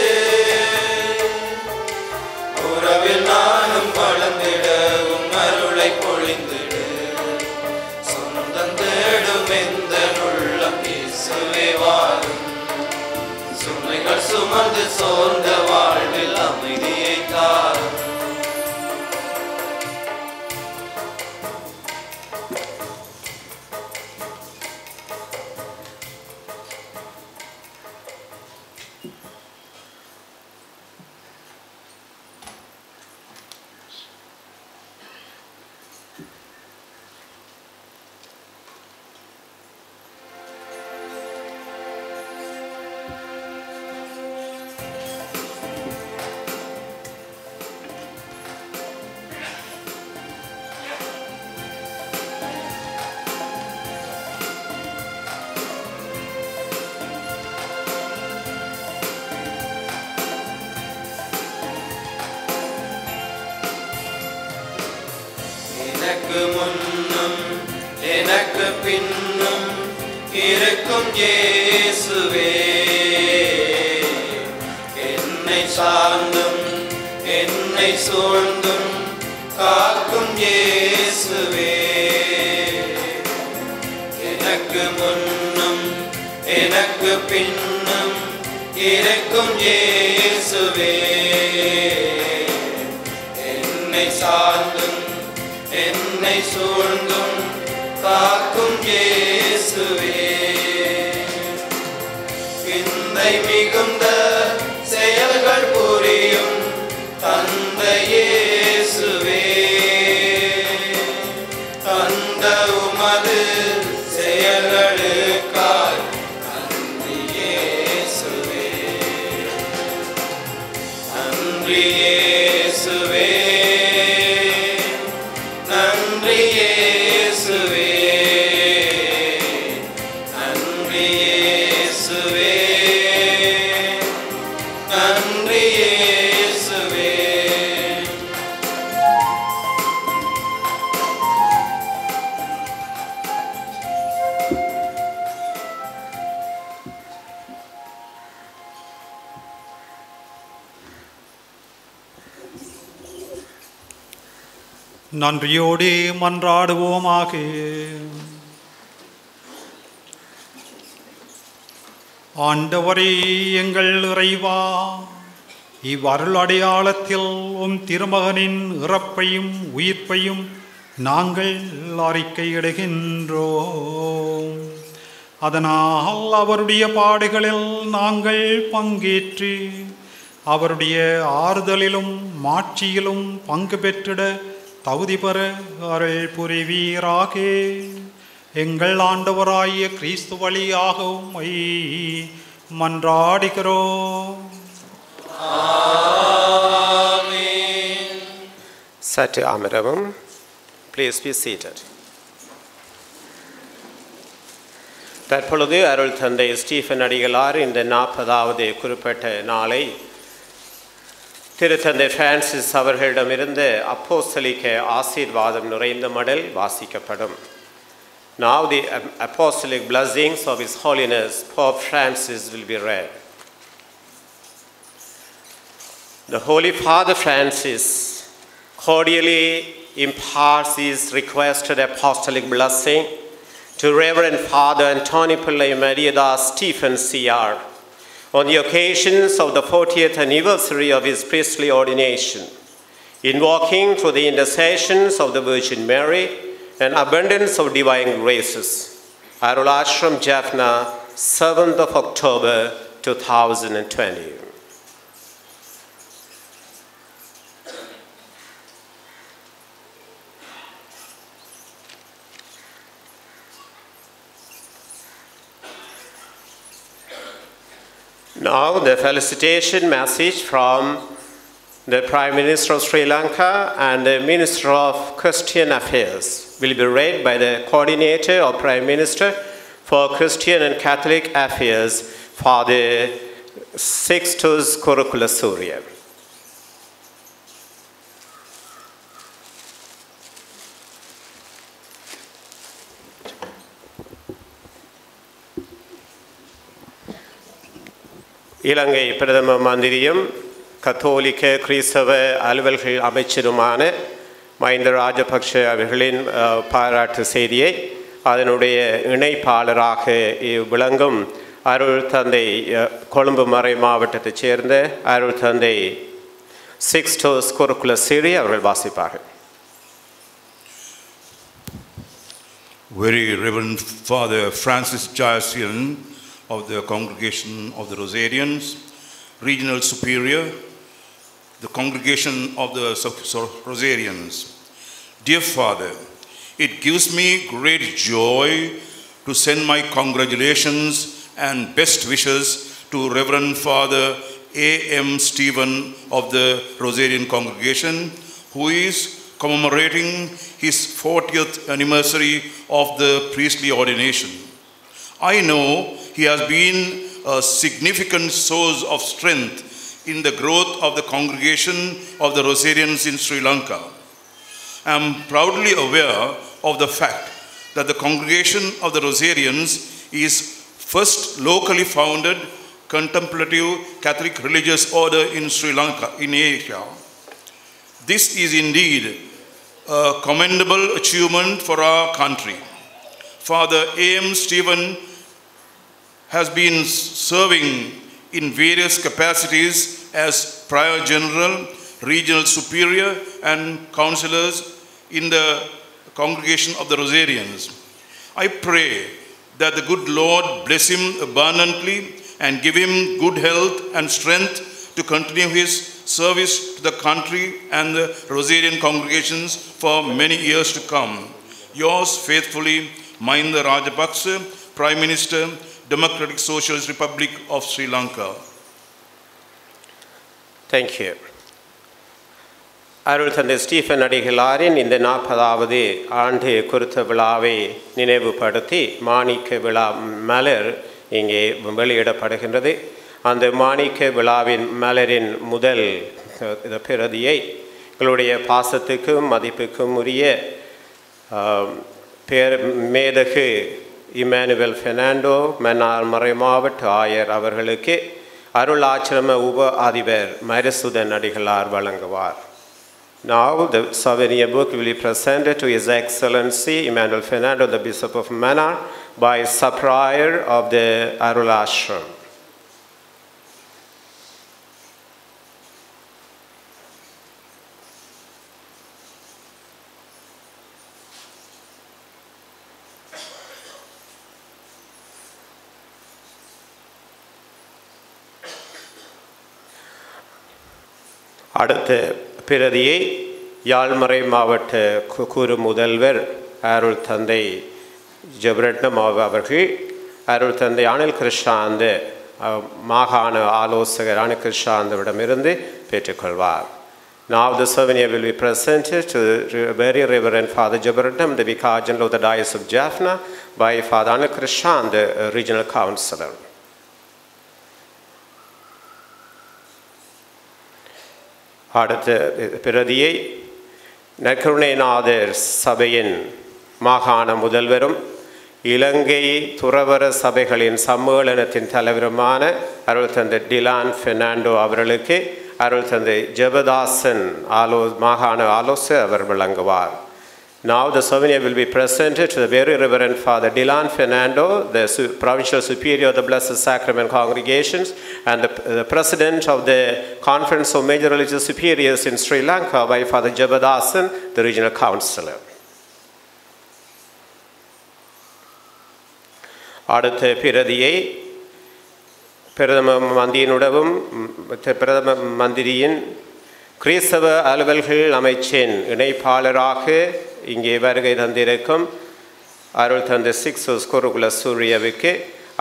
உறவில் நானும் வளர்ந்திட உம் அருளை பொழிந்திடு. சொந்தம் தேடும் எந்த உள்ளம் இயேசுவே வாரும். சுமைகள் சுமந்து சோர்ந்த வாழ்வில் அமைதியை தாரும். எனக்கு முன்னும் எனக்கு பின்னும் இருக்கும் இயேசுவே, என்னை சார்ந்தும் என்னை சூழ்ந்தும் காக்கும் இயேசுவே. எனக்கு முன்னும் எனக்கு பின்னும் இருக்கும் இயேசுவே, என்னை சார்ந்தும் என்னை சூழ்ந்தும் காக்கும் இயேசுவே. விந்தை மிகுந்த செயல்கள் புரியும் தந்தை இயேசுவே, தந்த உமது செயல்களுக்காய் நன்றி இயேசுவே. நன்றி இயேசுவே, நன்றி இயேசுவே, நன்றி இயேசுவே, நன்றி இயேசுவே. நன்றியோடே மன்றாடுவோமாக. ஆண்டவரே எங்கள் இறைவா, இவ்வருள் அடையாளத்தில் உம் திருமகனின் இறப்பையும் உயிர்ப்பையும் நாங்கள் அறிக்கையிடுகின்றோம். அதனால் அவருடைய பாடுகளில் நாங்கள் பங்கேற்று அவருடைய ஆறுதலிலும் மாட்சியிலும் பங்கு பெற்றிட தகுதி பெற அருள் புரிவீராக. எங்கள் ஆண்டவராகிய கிறிஸ்து வழியாக உம்மை மன்றாடுகிறோம். ஆமென். சற்று அமரவும். Please be seated. தற்பொழுது அருள் தந்தை ஸ்டீஃபன் அடிகளார் இந்த 40வது குறிப்பிட்ட நாளை திருத்தந்தை பிரான்சிஸ் அவர்களிடமிருந்து அப்போஸ்தலிக்க ஆசீர்வாதம் நிறைந்த மடல் வாசிக்கப்படும். Now the apostolic blessings of His Holiness Pope Francis will be read. The Holy Father Francis cordially imparts his requested apostolic blessing to Reverend Father Antoni Pillai Mariadas Stephen C.R. on the occasions of the 40th anniversary of his priestly ordination, invoking through the intercessions of the Virgin Mary an abundance of divine graces. Arul Ashram, Jaffna, 7th of October 2020. Now the felicitation message from the Prime Minister of Sri Lanka and the Minister of Christian Affairs will be read by the Coordinator of Prime Minister for Christian and Catholic Affairs, Father Sixtus Kurukula Surya. இலங்கை பிரதம மந்திரியும் கத்தோலிக்க கிறிஸ்தவ அலுவல்கள் அமைச்சருமான மஹிந்த ராஜபக்ஷ அவர்களின் பாராட்டு செய்தியை அதனுடைய இணைப்பாளராக விளங்கும் அருள் தந்தை கொழும்பு மறை மாவட்டத்தைச் சேர்ந்த அருள் தந்தை சிக்ஸ்டோஸ் குருகுலசிரி அவர்கள் வாசிப்பார்கள். Very Reverend Father Francis Jayasian of the Congregation of the Rosarians, Regional Superior, the Congregation of the Rosarians. Dear Father, it gives me great joy to send my congratulations and best wishes to Reverend Father A.M. Stephen of the Rosarian Congregation, who is commemorating his 40th anniversary of the priestly ordination. I know he has been a significant source of strength in the growth of the congregation of the Rosarians in Sri Lanka. I am proudly aware of the fact that the congregation of the Rosarians is first locally founded contemplative Catholic religious order in Sri Lanka, in Asia. This is indeed a commendable achievement for our country. Father A.M. Stephen has been serving in various capacities as Prior General, Regional Superior and Councillors in the Congregation of the Rosarians. I pray that the good Lord bless him abundantly and give him good health and strength to continue his service to the country and the Rosarian congregations for many years to come. Yours faithfully, Mahinda Rajapaksa, Prime Minister, Democratic Socialist Republic of Sri Lanka. Thank you. அருள் தந்தை Stephen அடிகளாரின் இந்த 40வது ஆண்டு குறித்த விழாவை நினைவுபடுத்தி மாணிக்க விழா மலர் இங்கே வெளியிடப்படுகின்றது. அந்த மாணிக்க விழாவின் மலரின் முதல் பிரதியை எங்களுடைய பாசத்துக்கும் மதிப்புக்கும் உரிய மேதகு இமானுவேல் பெர்னாண்டோ மன்னார் மறை மாவட்ட ஆயர் அவர்களுக்கு அருள் ஆச்சிரம உப அதிபர் மருசுதன் அடிகளார் வழங்குவார். Now the souvenir book will be presented to His Excellency Emmanuel Fernando, the Bishop of Mannar, by Sub-Prior of the Arul Ashram. அடுத்த பிரதியை யாழ்மறை மாவட்ட குரு முதல்வர் அருள் தந்தை ஜெபரட்னம் அவர்கள் அருள் தந்தை அனில் கிருஷ்ணாந்த மாகாண ஆலோசகர் Anil கிருஷ்ணாந்தவிடமிருந்து பெற்றுக்கொள்வார். Now the souvenir will be presented to very Reverend Father Jebaratam, the Vicar General of the Diocese of Jaffna, by Father Anil Krishan, the Regional Councillor. அடுத்த பிரதியை நற்கருணைநாதர் சபையின் மாகாண முதல்வரும் இலங்கை துறவற சபைகளின் சம்மேளனத்தின் தலைவருமான அருள் தந்தை டிலான் பெர்னாண்டோ அவர்களுக்கு அருள் தந்தை ஜெபதாசன் மாகாண ஆலோசகர் அவர் வழங்குவார். Now the souvenir will be presented to the very Reverend Father Dilan Fernando, the Provincial Superior of the Blessed Sacrament Congregations and the President of the Conference of Major Religious Superiors in Sri Lanka by Father Jebadasan, the Regional Councillor. அடுத்த பிரதியை பிரதம மந்திரியின் கிறிஸ்தவ அலுவல்கள் அமைச்சின் இணைப்பாளராக இங்கே வருகை தந்திருக்கும் அருள் தந்தை சிக்ஸஸ் குருகுல சூரியவுக்கு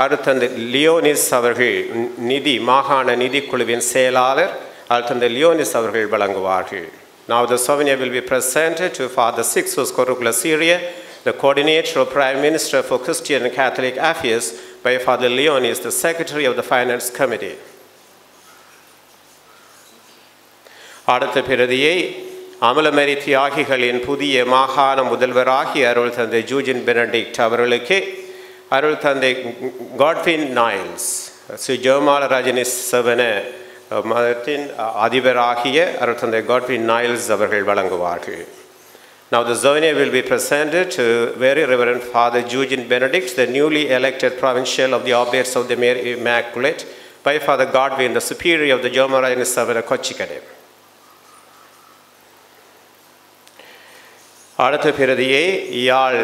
அருள் தந்தை லியோனிஸ் அவர்கள் மாகாண நிதிக்குழுவின் செயலாளர் அருள் தந்தை லியோனிஸ் அவர்கள் வழங்குவார்கள். Now the souvenir will be presented to Father Sixus Corugula Syria, the Coordinator of Prime Minister for Christian and Catholic Affairs, by Father Leonis, the Secretary of the Finance Committee. அடுத்த பிரதியை அமலமரி தியாகிகளின் புதிய மாகாண முதல்வராகிய அருள் தந்தை ஜூஜின் பெனடிக்ட் அவர்களுக்கு அருள் தந்தை Godwin Niles Sri ஜெயமால Rajini செவன மதத்தின் அதிபராகிய அருட்தந்தை காட்வின் நாயில்ஸ் அவர்கள் வழங்குவார்கள். Now the souvenir will be presented to Very Reverend Father Eugene Benedict, the newly elected provincial of the Oblates of the Mary Immaculate, by Father Godwin, the superior of the Jomala Rajini Savana Kochikade. அடுத்த பிரதியை யாழ்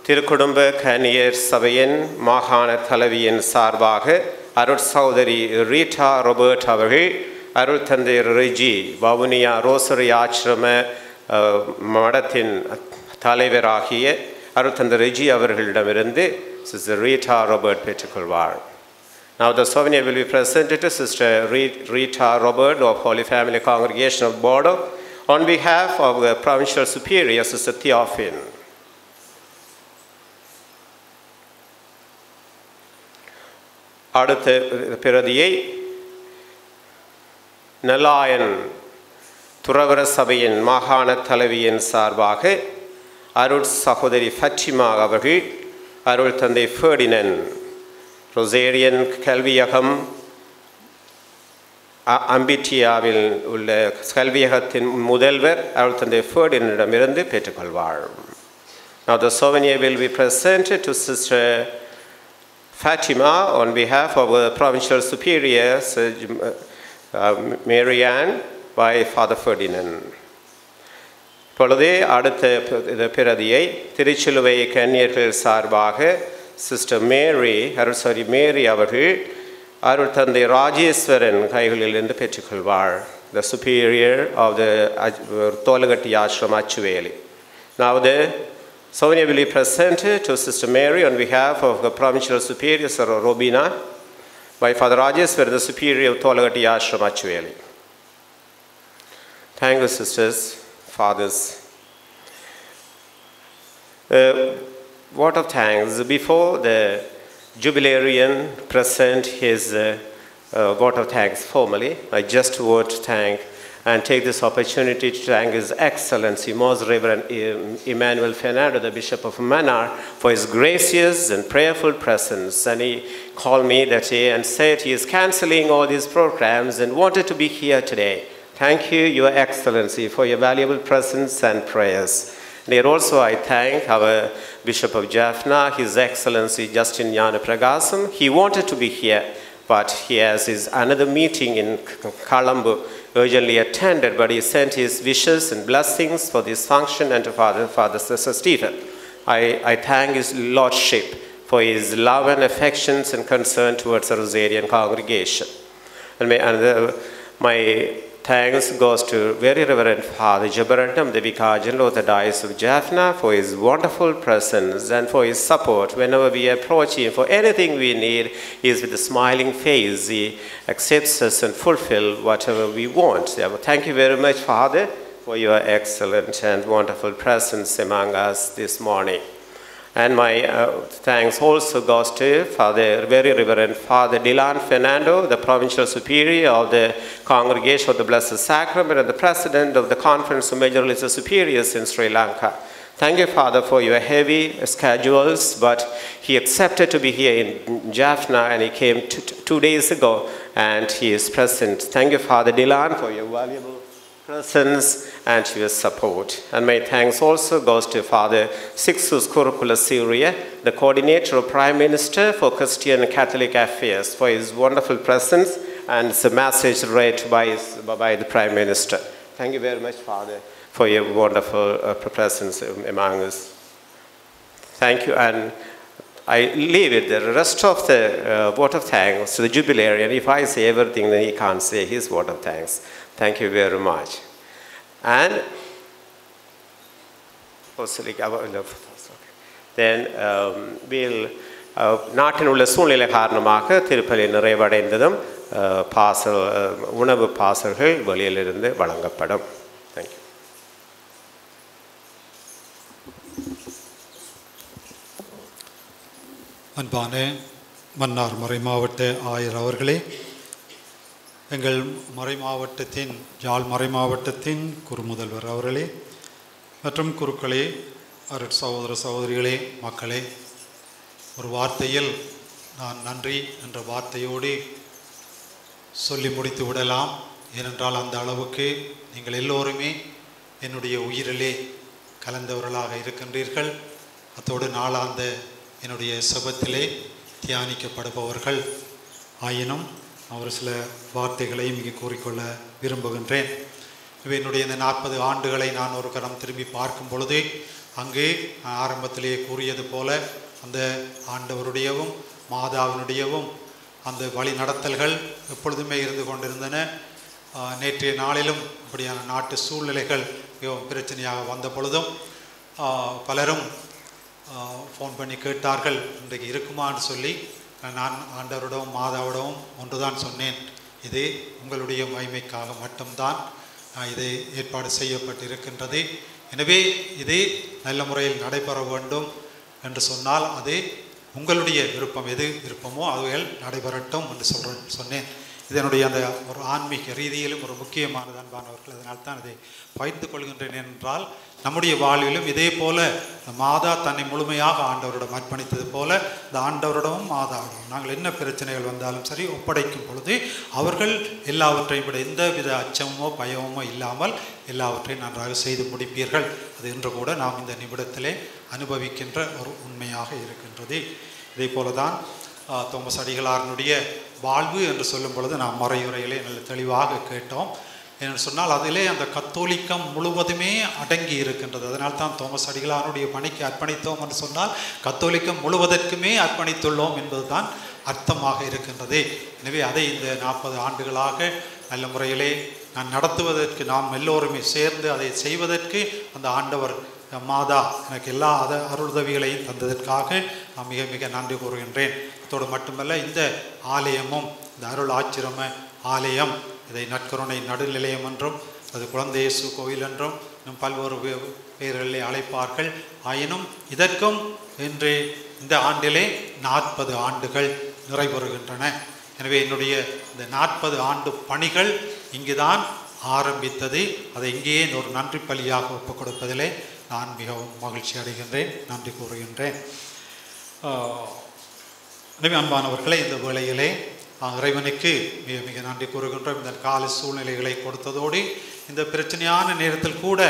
திருக்குடும்ப கன்னியர் சபையின் மாகாண தலைவியின் சார்பாக அருட்சகோதரி Rita Robert அவர்கள் அருட்தந்தை Reji Vavuniya rosary ஆசிரம மடத்தின் தலைவராகிய அருட்தந்தை ரெஜி அவர்களிடமிருந்து சிஸ்டர் ரீட்டா ரொபர்ட் பெற்றுக்கொள்வார். Now the souvenir will be presented to Sister Rita Robert of Holy Family Congregation of Bordeaux on behalf of the Provincial Superior, Sister Theophane. அடுத்த பிரதியை நலாயன் துறவர சபையின் மாகாண தலைவியின் சார்பாக அருள் சகோதரி ஃபட்டிமா அவர்கள் அருள் தந்தை ஃபெர்டினன் ரொசேரியன் கல்வியகம் அம்பிட்டியாவில் உள்ள கல்வியகத்தின் முதல்வர் அருள் தந்தை ஃபெர்டினனிடமிருந்து பெற்றுக்கொள்வார். Now the souvenir will be presented to Sister Fatima on behalf of the Provincial Superior Marianne by Father Ferdinand. இப்பொழுதே அடுத்த பிரதியை திருச்சிலுவை கன்னியர்கள் சார்பாக சிஸ்டர் மேரி அவர்கள் அருள் தந்தை Rajeswaran கைகளிலிருந்து பெற்றுக்கொள்வார். The superior of the Tholagatti ஆசிரமம் அச்சுவேலி. Now the souvenir will be presented to Sister Mary on behalf of the Provincial Superior Sir Robina by Father Rajeswar, the superior of Tholagatti Ashram Achueli. Thank you, sisters, fathers. Word of thanks. Before the jubilarian present his word of thanks formally, I just want to thank and take this opportunity to thank His Excellency, Most Reverend Emmanuel Fernando, the Bishop of Manar, for his gracious and prayerful presence. And he called me that day and said he is cancelling all these programs and wanted to be here today. Thank you, Your Excellency, for your valuable presence and prayers. And here also I thank our Bishop of Jaffna, His Excellency Justin Jana Pragasam. He wanted to be here, but he has his another meeting in Colombo urgently attended, but he sent his wishes and blessings for this function and to Father Sir Stephen. I thank His Lordship for his love and affections and concern towards the Rosarian congregation. And my thanks goes to Very Reverend Father Jabaratam, the Vicar General of the Diocese of Jaffna, for his wonderful presence and for his support. Whenever we approach him for anything we need, he is with a smiling face. He accepts us and fulfills whatever we want. Thank you very much, Father, for your excellent and wonderful presence among us this morning. And my thanks also goes to Father, Very Reverend Father Dylan Fernando, the Provincial Superior of the Congregation of the Blessed Sacrament and the President of the Conference of Major Religious Superiors in Sri Lanka. Thank you, Father, for your heavy schedules, but he accepted to be here in Jaffna and he came 2 days ago and he is present. Thank you, Father Dylan, for your valuable presence and your support. And my thanks also goes to Father Sixus Kurukula Syria, the coordinator of Prime Minister for Christian and Catholic Affairs, for his wonderful presence and the message read by the Prime Minister. Thank you very much, Father, for your wonderful presence among us. Thank you, and I leave it, the rest of the vote of thanks to the jubilarian. If I say everything, then he can't say his vote of thanks. Thank you very much. And then we'll நாட்டின் உள்ள சூழ்நிலை காரணமாக திருப்பலி நிறைவடைந்ததும் உணவு பாசல்கள் வெளியிலிருந்து வழங்கப்படும். Thank you. அன்பான மன்னார் மறைமாவட்ட ஆயர் அவர்களே, எங்கள் மறைமாவட்டத்தின் யாழ் மறைமாவட்டத்தின் குறுமுதல்வர் அவர்களே மற்றும் குருக்களே, சகோதர சகோதரிகளே, மக்களே, ஒரு வார்த்தையில் நான் நன்றி என்ற வார்த்தையோடு சொல்லி முடித்து விடலாம். ஏனென்றால் அந்த அளவுக்கு நீங்கள் எல்லோருமே என்னுடைய உயிரிலே கலந்தவர்களாக இருக்கின்றீர்கள். அத்தோடு நாளாந்த என்னுடைய சபத்திலே தியானிக்கப்படுபவர்கள். ஆயினும் ஒரு சில வார்த்தைகளையும் இங்கே கூறிக்கொள்ள விரும்புகின்றேன். என்னுடைய இந்த 40 ஆண்டுகளை நான் ஒரு கரம் திரும்பி பார்க்கும் பொழுது அங்கு ஆரம்பத்திலேயே கூறியது போல அந்த ஆண்டவருடையவும் மாதாவினுடையவும் அந்த வழி நடத்தல்கள் எப்பொழுதுமே இருந்து கொண்டிருந்தன. நேற்றைய நாளிலும் இப்படியான நாட்டு சூழ்நிலைகள் மிகவும் பிரச்சனையாக வந்த பொழுதும் பலரும் ஃபோன் பண்ணி கேட்டார்கள், இன்றைக்கு இருக்குமான்னு சொல்லி. நான் ஆண்டவரிடவும் மாதாவிடவும் ஒன்றுதான் சொன்னேன், இது உங்களுடைய மகிமைக்காக மட்டும்தான் இது ஏற்பாடு செய்யப்பட்டிருக்கின்றது. எனவே இது நல்ல முறையில் நடைபெற வேண்டும் என்று சொன்னால் அது உங்களுடைய விருப்பம், எது விருப்பமோ அதுகள் நடைபெறட்டும் என்று சொன்னேன். இதனுடைய அந்த ஒரு ஆன்மீக ரீதியிலும் ஒரு முக்கியமானது அன்பானவர்கள். அதனால் தான் இதை பகிர்ந்து கொள்கின்றேன். என்றால் நம்முடைய வாழ்விலும் இதே போல மாதா தன்னை முழுமையாக ஆண்டவரிடம் அர்ப்பணித்தது போல இந்த ஆண்டவரிடமும் மாதாவிடம் நாங்கள் என்ன பிரச்சனைகள் வந்தாலும் சரி ஒப்படைக்கும் பொழுது அவர்கள் எல்லாவற்றையும் விட எந்த வித அச்சமோ பயமோ இல்லாமல் எல்லாவற்றையும் நன்றாக செய்து முடிப்பீர்கள். அது என்று கூட நாம் இந்த நிமிடத்திலே அனுபவிக்கின்ற ஒரு உண்மையாக இருக்கின்றது. இதே போல தான் தோமஸ் அடிகளாரனுடைய வாழ்வு என்று சொல்லும் பொழுது நாம் மறையுரையிலே நல்ல தெளிவாக கேட்டோம். என்று சொன்னால் அதிலே அந்த கத்தோலிக்கம் முழுவதுமே அடங்கி இருக்கின்றது. அதனால் தான் தோமஸ் அடிகளாருடைய பணிக்கு அர்ப்பணித்தோம் என்று சொன்னால் கத்தோலிக்கம் முழுவதற்குமே அர்ப்பணித்துள்ளோம் என்பதுதான் அர்த்தமாக இருக்கின்றது. எனவே அதை இந்த 40 ஆண்டுகளாக நல்ல முறையிலே நான் நடத்துவதற்கு நாம் எல்லோருமே சேர்ந்து அதை செய்வதற்கு அந்த ஆண்டவர் மாதா எனக்கு எல்லா அருளுதவிகளையும் தந்ததற்காக நான் மிக மிக நன்றி கூறுகின்றேன். அதோடு மட்டுமல்ல இந்த ஆலயமும் இந்த அருள் ஆச்சிரம ஆலயம் இதை நற்கருணை நடுநிலையம் என்றும் அது குழந்தை இயேசு கோவில் என்றும் இன்னும் பல்வேறு பெயர்களிலே அழைப்பார்கள். ஆயினும் இதற்கும் இன்று இந்த ஆண்டிலே 40 ஆண்டுகள் நிறைவேறுகின்றன. எனவே என்னுடைய இந்த 40 ஆண்டு பணிகள் இங்குதான் ஆரம்பித்தது. அதை இங்கேயே ஒரு நன்றி பலியாக ஒப்புக் கொடுப்பதிலே நான் மிகவும் மகிழ்ச்சி அடைகின்றேன், நன்றி கூறுகின்றேன். எனவே அன்பானவர்களை இந்த வேளையிலே இறைவனுக்கு மிக மிக நன்றி கூறுகின்றோம். இந்த கால சூழ்நிலைகளை கொடுத்ததோடு இந்த பிரச்சனையான நேரத்தில் கூட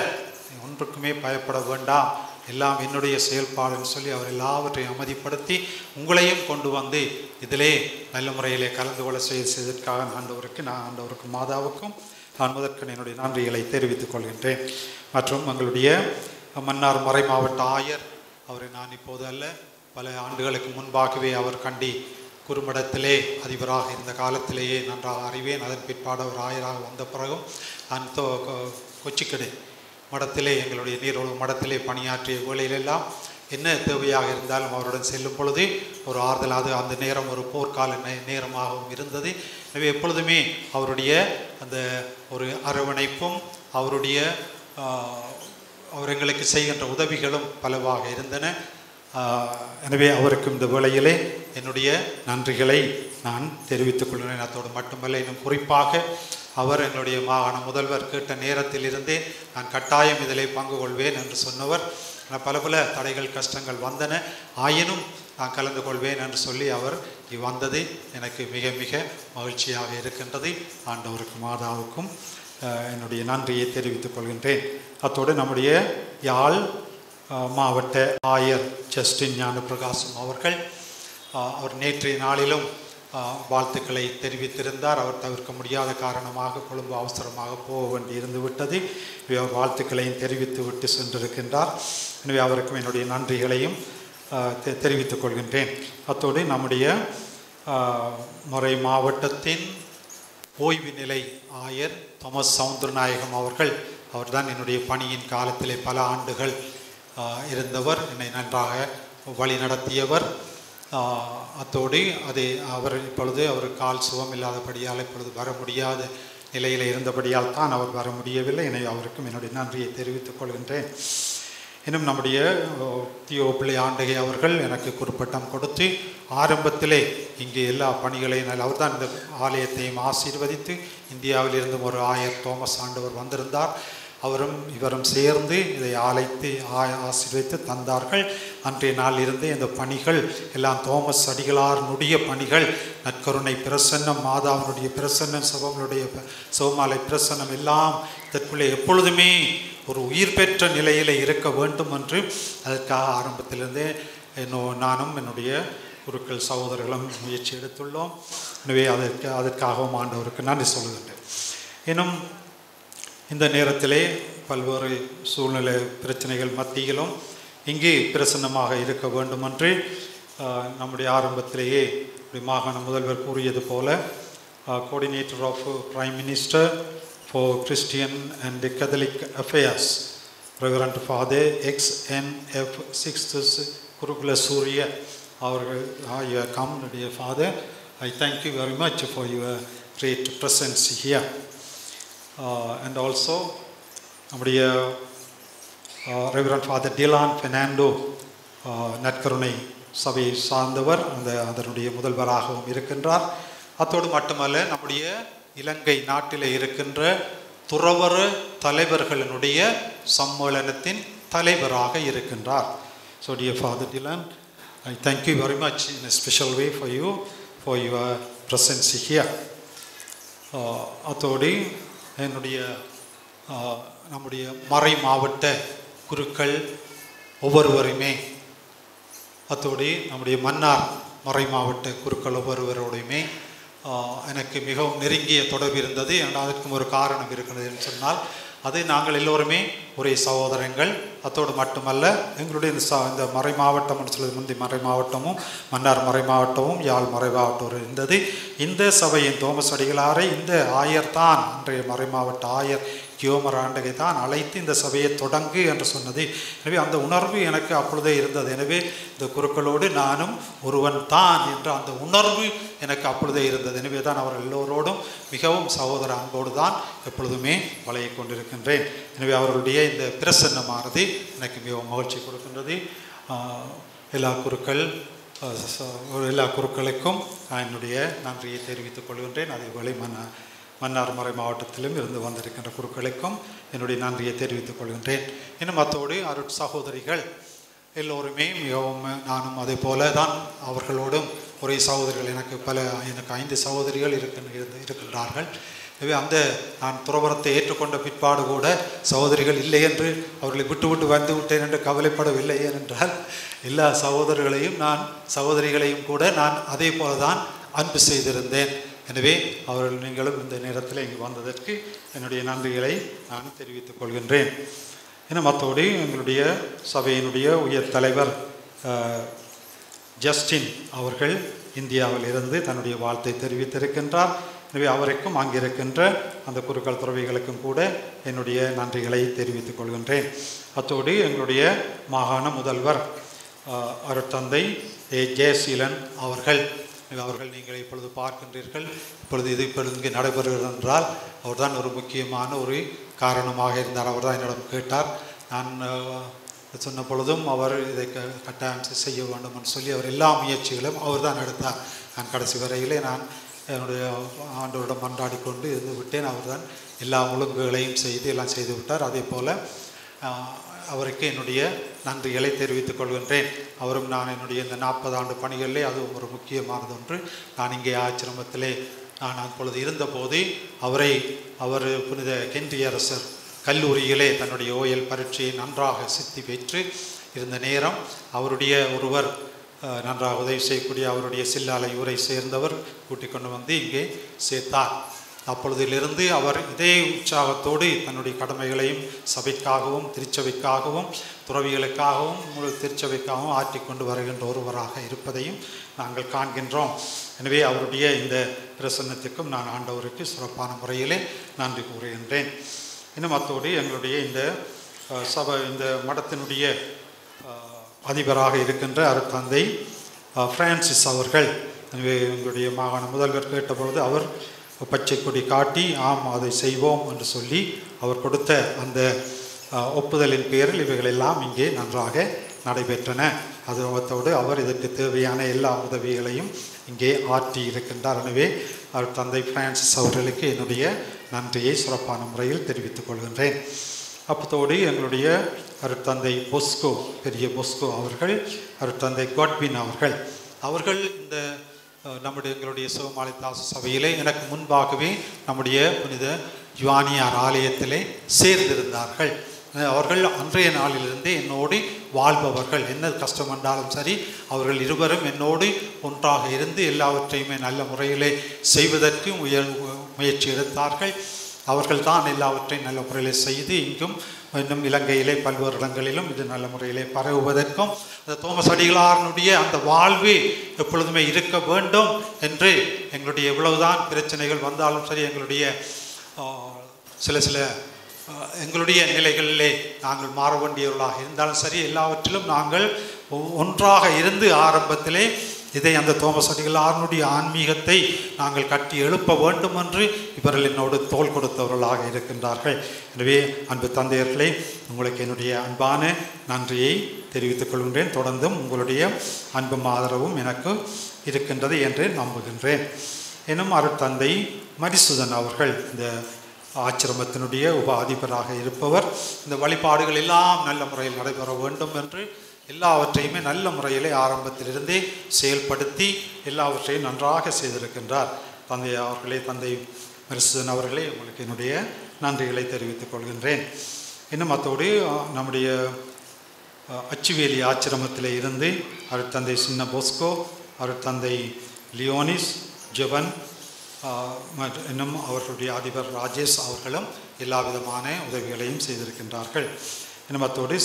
ஒன்றுக்குமே பயப்பட வேண்டாம், எல்லாம் என்னுடைய செயல்பாடுன்னு சொல்லி அவர் எல்லாவற்றையும் அமைதிப்படுத்தி உங்களையும் கொண்டு வந்து இதிலே நல்ல முறையிலே கலந்து கொள்ள செய்ததற்காக ஆண்டவருக்கு மாதாவுக்கும் நான் முதற்கன் என்னுடைய நன்றிகளை தெரிவித்துக் கொள்கின்றேன். மற்றும் எங்களுடைய மன்னார் மறை மாவட்ட ஆயர், அவரை நான் இப்போது அல்ல பல ஆண்டுகளுக்கு முன்பாகவே அவர் கண்டி குறுமடத்திலே அதிபராக இருந்த காலத்திலேயே நன்றாக அறிவேன். அதன் பிற்பாடு அவர் ஆயராக வந்த பிறகும் நான் கொச்சிக்கடை மடத்திலே எங்களுடைய நீரோடு மடத்திலே பணியாற்றிய வேளையிலெல்லாம் என்ன தேவையாக இருந்தாலும் அவருடன் செல்லும் பொழுது ஒரு ஆறுதல், அது அந்த நேரம் ஒரு போர்க்கால நேரமாகவும் இருந்தது. எனவே எப்பொழுதுமே அவருடைய அந்த ஒரு அரவணைப்பும் அவருடைய அவர் எங்களுக்கு செய்கின்ற உதவிகளும் பலவாக இருந்தன. எனவே அவருக்கு இந்த வேளையிலே என்னுடைய நன்றிகளை நான் தெரிவித்துக் கொள்கிறேன். அதோடு மட்டுமல்ல, இன்னும் குறிப்பாக அவர் எங்களுடைய மாகாண முதல்வர் கேட்ட நேரத்தில் இருந்தே நான் கட்டாயம் இதிலே பங்கு கொள்வேன் என்று சொன்னவர். பல பல தடைகள் கஷ்டங்கள் வந்தன, ஆயினும் நான் கலந்து கொள்வேன் என்று சொல்லி அவர் வந்தது எனக்கு மிக மிக மகிழ்ச்சியாக இருக்கின்றது. ஆண்டவருக்கு மாதாவுக்கும் என்னுடைய நன்றியை தெரிவித்துக் கொள்கின்றேன். அத்தோடு நம்முடைய யாழ் மாவட்ட ஆயர் ஜஸ்டின் ஞான பிரகாசம் அவர்கள் அவர் நேற்றைய நாளிலும் வாழ்த்துக்களை தெரிவித்திருந்தார். அவர் தவிர்க்க முடியாத காரணமாக கொழும்பு அவசரமாக போக வேண்டி இருந்து விட்டது. வாழ்த்துக்களையும் தெரிவித்து விட்டு சென்றிருக்கின்றார். எனவே அவருக்கும் என்னுடைய நன்றிகளையும் தெரிவித்துக் கொள்கின்றேன். அத்தோடு நம்முடைய மறை மாவட்டத்தின் ஓய்வு நிலை ஆயர் தோமஸ் சவுந்தரநாயகம் அவர்தான் என்னுடைய பணியின் காலத்திலே பல ஆண்டுகள் இருந்தவர், என்னை நன்றாக வழி நடத்தியவர். அத்தோடு அவர் இப்பொழுது அவர் கால் சுகம் இல்லாதபடியால் இப்பொழுது வர முடியாத நிலையில் இருந்தபடியால் தான் அவர் வர முடியவில்லை. எனவே அவருக்கும் என்னுடைய நன்றியை தெரிவித்துக் கொள்கின்றேன். இன்னும் நம்முடைய தியோப்பிள்ளை ஆண்டகை அவர்கள் எனக்கு குறிப்பிட்டம் கொடுத்து ஆரம்பத்திலே இங்கே எல்லா பணிகளையும் அவர் தான் இந்த ஆலயத்தையும் ஆசீர்வதித்து, இந்தியாவில் இருந்தும் ஒரு ஆயர் தோமஸ் ஆண்டவர் வந்திருந்தார். அவரும் இவரும் சேர்ந்து இதை ஆலைத்து ஆசீர்வதித்து தந்தார்கள். அன்றைய நாள் இருந்து இந்த பணிகள் எல்லாம் தோமஸ் அடிகளாருடைய பணிகள், நற்கருணை பிரசன்னம், மாதாவினுடைய பிரசன்னம், சிவமாலை பிரசன்னம் எல்லாம் இதற்குள்ளே எப்பொழுதுமே ஒரு உயிர் பெற்ற நிலையில் இருக்க வேண்டும் என்று அதற்காக ஆரம்பத்திலிருந்தே நானும் என்னுடைய குருக்கள் சகோதரர்களும் முயற்சி எடுத்துள்ளோம். எனவே அதற்காகவும் ஆண்டவருக்கு நன்றி சொல்லுகின்றேன். இன்னும் இந்த நேரத்திலே பல்வேறு சூழ்நிலை பிரச்சனைகள் மத்தியிலும் இங்கே பிரசன்னமாக இருக்க வேண்டும் என்று நம்முடைய ஆரம்பத்திலேயே மாகாண முதல்வர் கூறியது போல coordinator of prime minister for Christian and Catholic affairs reverend father XNF 6th Gurukula Suriya அவர்கள் come dear Father, I thank you very much for your great presence here. And also நம்முடைய ரெவரண்ட் ஃபாதர் டிலான் பெர்னாண்டோ நற்கருணை சபையை சார்ந்தவர், அதனுடைய முதல்வராகவும் இருக்கின்றார். அத்தோடு மட்டுமல்ல, நம்முடைய இலங்கை நாட்டில் இருக்கின்ற துறவற தலைவர்களினுடைய சம்மேளனத்தின் தலைவராக இருக்கின்றார். So dear Father Dylan, I thank you very much in a special way for your presence here. அத்தோடு நம்முடைய மறை மாவட்ட குருக்கள் ஒவ்வொருவரையுமே, அத்தோடு நம்முடைய மன்னார் மறை மாவட்ட குருக்கள் ஒவ்வொருவரோடையுமே எனக்கு மிகவும் நெருங்கிய தொடர்பு இருந்தது. அதற்கும் ஒரு காரணம் இருக்கிறது என்று சொன்னால், அது நாங்கள் எல்லோருமே ஒரே சகோதரங்கள். அத்தோடு மட்டுமல்ல, எங்களுடைய இந்த மறை மாவட்டம் சொல்வது முந்தி மறை மாவட்டமும் மன்னார் மறை மாவட்டமும் யாழ் மறை மாவட்டம் இருந்தது. இந்த சபையின் தோமஸ் அடிகளாரை இந்த ஆயர் தான், அன்றைய மறை மாவட்ட ஆயர் கியோமர் ஆண்டகை தான் அழைத்து இந்த சபையை தொடங்கு என்று சொன்னது. எனவே அந்த உணர்வு எனக்கு அப்பொழுதே இருந்தது. எனவே இந்த குருக்களோடு நானும் ஒருவன் தான் என்ற அந்த உணர்வு எனக்கு அப்பொழுதே இருந்தது. எனவே தான் அவர்கள் எல்லோரோடும் மிகவும் சகோதர அன்போடு தான் எப்பொழுதுமே வளைய கொண்டிருக்கின்றேன். எனவே அவர்களுடைய இந்த பிரசன்னமானது எனக்கு மிகவும் மகிழ்ச்சி கொடுக்கின்றது. எல்லா குருக்களுக்கும் என்னுடைய நன்றியை தெரிவித்துக் கொள்கின்றேன். அதேபோல மன்னார் மறை மாவட்டத்திலும் இருந்து வந்திருக்கின்ற குருக்களுக்கும் என்னுடைய நன்றியை தெரிவித்துக் கொள்கின்றேன். இன்னும் அத்தோடு சகோதரிகள் எல்லோருமே மிகவும், நானும் அதே போல தான் அவர்களோடும் ஒரே சகோதரிகள், எனக்கு 5 சகோதரிகள் இருக்கின்றார்கள். எனவே நான் துறவரத்தை ஏற்றுக்கொண்ட பிற்பாடு கூட சகோதரிகள் இல்லை என்று அவர்களை விட்டு வந்து விட்டேன் என்று கவலைப்படவில்லை. ஏனென்றால் எல்லா சகோதரிகளையும் கூட நான் அதே போல தான் அன்பு செய்திருந்தேன். எனவே நீங்களும் இந்த நேரத்தில் இங்கு வந்ததற்கு என்னுடைய நன்றிகளை நான் தெரிவித்துக் கொள்கின்றேன். இன்னும் மற்றபடி எங்களுடைய சபையினுடைய உயர் தலைவர் ஜஸ்டின் அவர்கள் இந்தியாவில் இருந்து தன்னுடைய வாழ்த்தை தெரிவித்திருக்கின்றார். எனவே அவருக்கும் அங்கிருக்கின்ற அந்த குருக்கள் துறவிகளுக்கும் கூட என்னுடைய நன்றிகளை தெரிவித்துக் கொள்கின்றேன். அத்தோடு எங்களுடைய மாகாண முதல்வர் அருட்தந்தை ஜெயசீலன் அவர்கள் நீங்கள் இப்பொழுது பார்க்கின்றீர்கள். இப்பொழுது இங்கே நடைபெறுகிறது என்றால் அவர்தான் ஒரு முக்கியமான ஒரு காரணமாக இருந்தார். அவர் தான் என்னிடம் கேட்டார். நான் சொன்ன பொழுதும் அவர் இதை கட்டாயம் செய்ய வேண்டும் என்று சொல்லி அவர் எல்லா முயற்சிகளும் அவர் தான் எடுத்தார். நான் கடைசி வரையிலே நான் என்னுடைய ஆண்டவரிடம் மன்றாடி கொண்டு இருந்து விட்டேன். அவர் தான் எல்லா ஒழுங்குகளையும் எல்லாம் செய்து விட்டார். அதே போல் அவருக்கு என்னுடைய நன்றிகளை தெரிவித்துக் கொள்கின்றேன். அவரும் நான் என்னுடைய இந்த 40 ஆண்டு பணிகளிலே அதுவும் ஒரு முக்கியமானது ஒன்று. நான் இங்கே ஆச்சிரமத்திலே நான் அப்பொழுது இருந்தபோது அவர் புனித கென்றியரசர் கல்லூரியிலே தன்னுடைய ஓயல் பரீட்சையை நன்றாக சித்தி பெற்று இருந்த நேரம் அவருடைய ஒருவர் நன்றாக உதவி செய்யக்கூடிய அவருடைய சில்லாலை ஊரை சேர்ந்தவர் கூட்டிக் கொண்டு வந்து இங்கே சேர்த்தார். அப்பொழுதிலிருந்து அவர் இதே உற்சாகத்தோடு தன்னுடைய கடமைகளையும் சபைக்காகவும் திருச்சபைக்காகவும் துறவிகளுக்காகவும் முழு திருச்சபைக்காகவும் ஆற்றிக்கொண்டு வருகின்ற ஒருவராக இருப்பதையும் நாங்கள் காண்கின்றோம். எனவே அவருடைய இந்த பிரசன்னத்துக்கும் நான் ஆண்டவருக்கு சிறப்பான முறையிலே நன்றி கூறுகின்றேன். இன்னும் அத்தோடு எங்களுடைய இந்த மடத்தினுடைய அதிபராக இருக்கின்ற அருட்தந்தை பிரான்சிஸ் அவர்கள், எனவே எங்களுடைய மாகாண முதல்வர் கேட்டபொழுது அவர் பச்சை கொடி காட்டி ஆம் அதை செய்வோம் என்று சொல்லி அவர் கொடுத்த அந்த ஒப்புதலின் பேரில் இவைகளெல்லாம் இங்கே நன்றாக நடைபெற்றன. அதோடு அவர் இதற்கு தேவையான எல்லா உதவிகளையும் இங்கே ஆற்றி இருக்கின்றார். எனவே அவர் தந்தை பிரான்சிஸ் அவர்களுக்கு என்னுடைய நன்றியை சிறப்பான முறையில் தெரிவித்துக் கொள்கின்றேன். அப்பத்தோடு எங்களுடைய அருட்தந்தை பொஸ்கோ, பெரிய பொஸ்கோ அவர்கள், அருட்தந்தை காட்வின் அவர்கள் இந்த எங்களுடைய சிவமாலை தாச சபையிலே எனக்கு முன்பாகவே நம்முடைய புனித யுவானியார் ஆலயத்திலே சேர்ந்திருந்தார்கள். அவர்கள் அன்றைய நாளிலிருந்தே என்னோடு வாழ்பவர்கள். என்ன கஷ்டம் வந்தாலும் சரி, அவர்கள் இருவரும் என்னோடு ஒன்றாக இருந்து எல்லாவற்றையுமே நல்ல முறையிலே செய்வதற்கு முயற்சி எடுத்தார்கள். அவர்கள் தான் எல்லாவற்றையும் நல்ல முறையில் செய்து இங்கும் இன்னும் இலங்கையிலே பல்வேறு இடங்களிலும் இது நல்ல முறையிலே பரவுவதற்கும் அந்த தோமஸ் அடிகளாரனுடைய அந்த வாழ்வு எப்பொழுதுமே இருக்க வேண்டும் என்று எங்களுடைய எவ்வளவுதான் பிரச்சனைகள் வந்தாலும் சரி, எங்களுடைய சில எங்களுடைய நிலைகளிலே நாங்கள் மாற வேண்டியவர்களாக இருந்தாலும் சரி, எல்லாவற்றிலும் நாங்கள் ஒன்றாக இருந்து ஆரம்பத்திலே இதை அந்த தோமஸ் அடிகளாரனுடைய ஆன்மீகத்தை நாங்கள் கட்டி எழுப்ப வேண்டும் என்று இவர்கள் என்னோடு தோள் கொடுத்தவர்களாக இருக்கின்றார்கள். எனவே அன்பு தந்தையர்களே, உங்களுக்கு என்னுடைய அன்பான நன்றியை தெரிவித்துக் கொள்கின்றேன். தொடர்ந்தும் உங்களுடைய அன்பும் ஆதரவும் எனக்கு இருக்கின்றது என்று நம்புகின்றேன். இன்னும் அருட்தந்தை மரிசுதன் அவர்கள் இந்த ஆச்சிரமத்தினுடைய உப அதிபராக இருப்பவர். இந்த வழிபாடுகள் எல்லாம் நல்ல முறையில் நடைபெற வேண்டும் என்று எல்லாவற்றையுமே நல்ல முறையிலே ஆரம்பத்திலிருந்தே செயல்படுத்தி எல்லாவற்றையும் நன்றாக செய்திருக்கின்றார். தந்தை மரிசுதன் அவர்களே, உங்களுக்கு என்னுடைய நன்றிகளை தெரிவித்துக் கொள்கின்றேன். இன்னும் அத்தோடு நம்முடைய அச்சுவேலி ஆச்சிரமத்திலே இருந்து அருட்தந்தை சின்ன பொஸ்கோ, அருட்தந்தை லியோனிஸ் ஜெபன், இன்னும் அவர்களுடைய அதிபர் ராஜேஷ் அவர்களும் எல்லா விதமான உதவிகளையும் செய்திருக்கின்றார்கள். இன்னும் அத்தோடு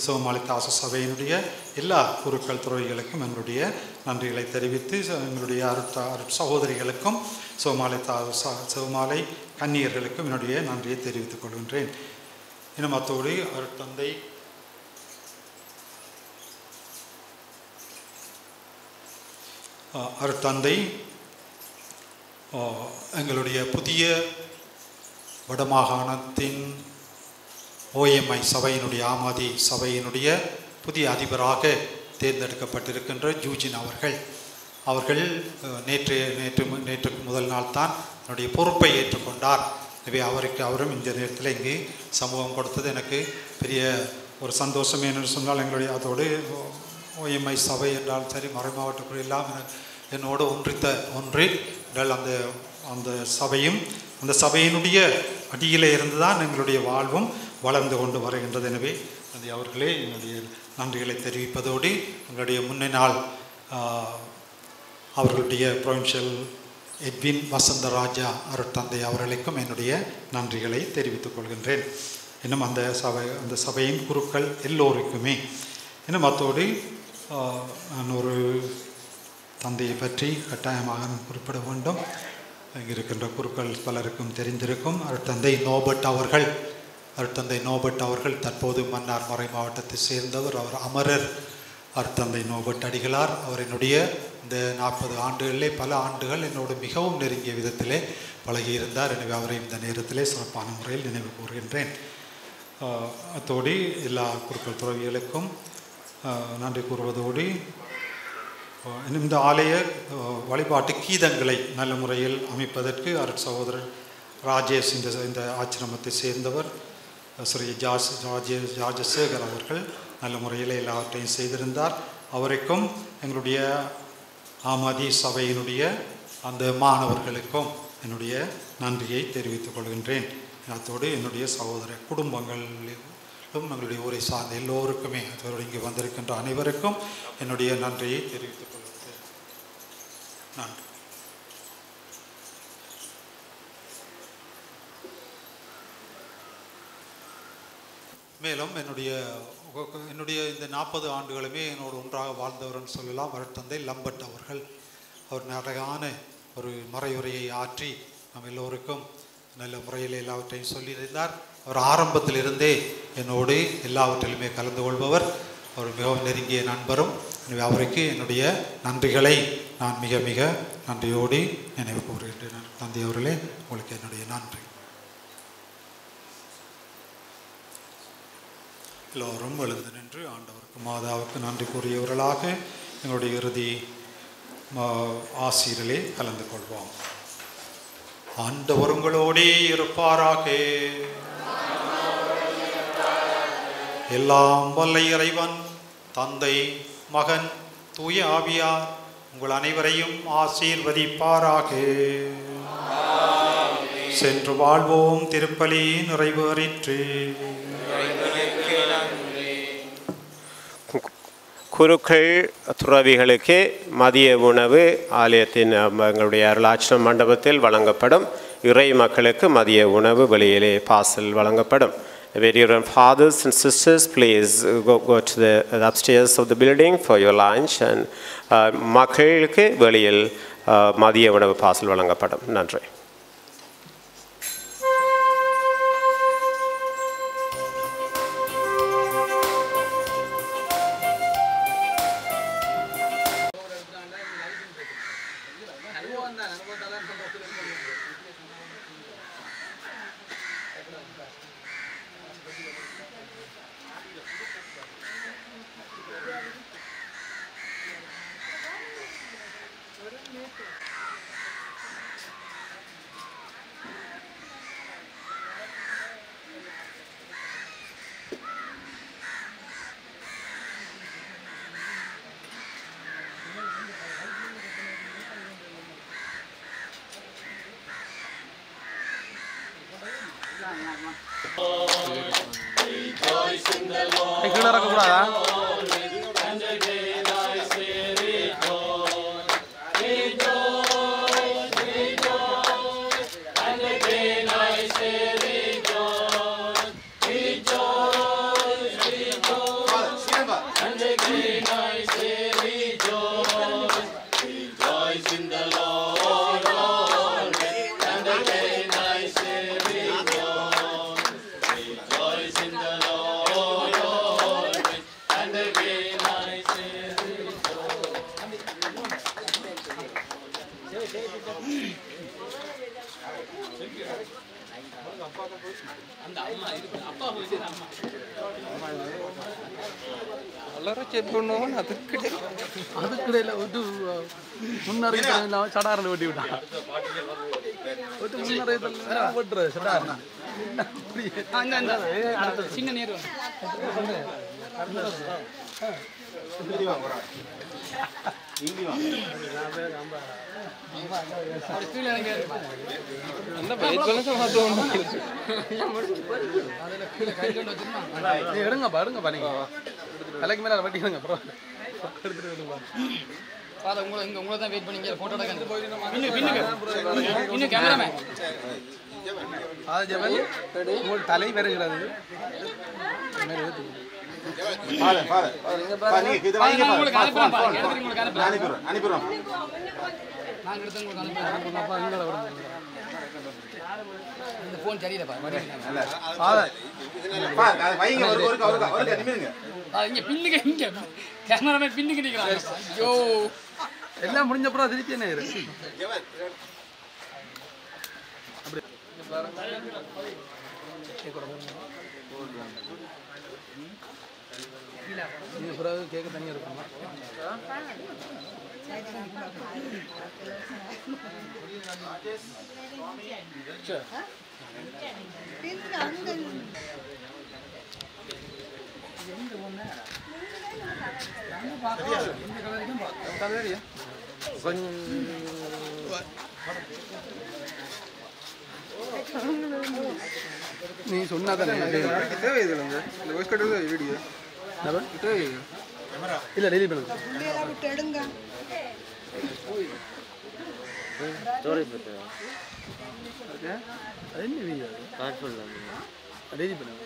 சிவமாலை தாச சபையினுடைய எல்லா குருக்கள் துறவிகளுக்கும் எங்களுடைய நன்றிகளை தெரிவித்து, எங்களுடைய சகோதரிகளுக்கும் சிவமாலை கன்னியர்களுக்கும் என்னுடைய நன்றியை தெரிவித்துக் கொள்கின்றேன். இன்னும் அத்தோடு அருட்தந்தை எங்களுடைய புதிய வடமாகாணத்தின் ஓஎம்ஐ சபையினுடைய ஆமாதி சபையினுடைய புதிய அதிபராக தேர்ந்தெடுக்கப்பட்டிருக்கின்ற ஜூஜின் அவர்கள் நேற்றுக்கு முதல் நாள் தான் என்னுடைய பொறுப்பை ஏற்றுக்கொண்டார். எனவே அவரும் இந்த நேரத்தில் இங்கு சமூகம் கொடுத்தது எனக்கு பெரிய ஒரு சந்தோஷம். என்று சொன்னால் எங்களுடைய அதோடு ஓஎம்ஐ சபை என்றால் சரி, மறைமாவட்டக்குழு எல்லாம் என்னோடு ஒன்றில் அந்த சபையும் அந்த சபையினுடைய அடியிலே இருந்து தான் எங்களுடைய வாழ்வும் வளர்ந்து கொண்டு வருகின்றது. எனவே அவர்களே என்னுடைய நன்றிகளை தெரிவிப்பதோடு எங்களுடைய முன்னே நாள் அவர்களுடைய ப்ரொவின்ஷியல் எட்வின் வசந்தராஜா அருட்தந்தை அவர்களுக்கும் என்னுடைய நன்றிகளை தெரிவித்துக் கொள்கின்றேன். இன்னும் அந்த சபையின் குருக்கள் எல்லோருக்குமே. இன்னும் அத்தோடு நான் ஒரு தந்தையை பற்றி கட்டாயமாக குறிப்பிட வேண்டும். இங்கே இருக்கின்ற குருக்கள் பலருக்கும் தெரிந்திருக்கும். அருட்தந்தை நோபட் அவர்கள் தற்போது மன்னார் மறை மாவட்டத்தை சேர்ந்தவர். அவர் அமரர் அருட்தந்தை நோபட் அடிகளார். அவர் என்னுடைய இந்த 40 ஆண்டுகளிலே பல ஆண்டுகள் என்னோடு மிகவும் நெருங்கிய விதத்திலே பழகியிருந்தார். எனவே அவரை இந்த நேரத்திலே சிறப்பான முறையில் நினைவு கூறுகின்றேன். அத்தோடு எல்லா குருக்கள் துறவிகளுக்கும் நன்றி கூறுவதோடு இந்த ஆலய வழிபாட்டு கீதங்களை நல்ல முறையில் அமைப்பதற்கு சகோதரர் ராஜேஷ் இந்த ஆச்சிரமத்தை சேர்ந்தவர் ஸ்ரீ ராஜசேகர் அவர்கள் நல்ல முறையில் எல்லாவற்றையும் செய்திருந்தார். அவருக்கும் எங்களுடைய ஆமாதி சபையினுடைய அந்த மாணவர்களுக்கும் என்னுடைய நன்றியை தெரிவித்துக் கொள்கின்றேன். அதோடு என்னுடைய சகோதர குடும்பங்களிலும் எங்களுடைய ஊரை சார்ந்த எல்லோருக்குமே, அதோடு இங்கு வந்திருக்கின்ற அனைவருக்கும் என்னுடைய நன்றியை தெரிவித்துக் கொள்கிறேன். நன்றி. மேலும் என்னுடைய இந்த 40 ஆண்டுகளுமே என்னோடு ஒன்றாக வாழ்ந்தவர்னு சொல்லலாம் அருட்தந்தை லம்பட் அவர்கள். அவர் அழகான ஒரு மறையுரையை ஆற்றி நம் எல்லோருக்கும் நல்ல முறையில் எல்லாவற்றையும் சொல்லியிருந்தார். அவர் ஆரம்பத்திலிருந்தே என்னோடு எல்லாவற்றிலுமே கலந்து கொள்பவர். அவர் மிகவும் நெருங்கிய நண்பரும். எனவே அவருக்கு என்னுடைய நன்றிகளை நான் மிக மிக நன்றியோடு நினைவு கூறுகின்றேன். தந்தை அவர்களே, உங்களுக்கு என்னுடைய நன்றி. எல்லோரும் எழுந்து நின்று ஆண்டவருக்கு மாதாவுக்கு நன்றி கூறியவர்களாக எங்களுடைய இறுதி ஆசீரிலே கலந்து கொள்வோம். ஆண்டவர் உங்களோடே இருப்பாராக. எல்லாம் வல்ல இறைவன் தந்தை, மகன், தூய ஆவியார் உங்கள் அனைவரையும் ஆசீர்வதிப்பாராக. சென்று வாழ்வோம். திருப்பலி நிறைவேறிற்று. குருக்கள் துறவிகளுக்கு மதிய உணவு ஆலயத்தின் எங்களுடைய அருளாட்சண மண்டபத்தில் வழங்கப்படும். இறை மக்களுக்கு மதிய உணவு வெளியிலே பாசல் வழங்கப்படும். Very Reverend fathers and sisters, please go to the upstairs of the building for your lunch. And மக்களுக்கு வெளியில் மதிய உணவு பாசல் வழங்கப்படும். நன்றி. அதுக்கிடையில் ஒரு முன்னறிவிப்பு சடாரில் வெட்டி விட்டான். ஒரு முன்னறிவிப்பு வெட்டுறது சடாரணா சின்ன நேரு எடுங்கப்பா எடுங்கப்பா நீங்க தலைக்கு மேல வட்டிங்க அப்புறம் உங்களை இங்க உங்களை தான் வெயிட் பண்ணீங்க போட்டோ இன்னும் கேமராமேன் உங்கள் தலை வருகிறது எல்லாம் முடிஞ்சப்பறம் திருப்பி என்ன பிறகு கேட்க தனியாக இருக்குமா? நீ சொன்னாதான் வீடியோ இல்ல டெய்லி பண்ணுங்க டெய்லி பண்ணுங்க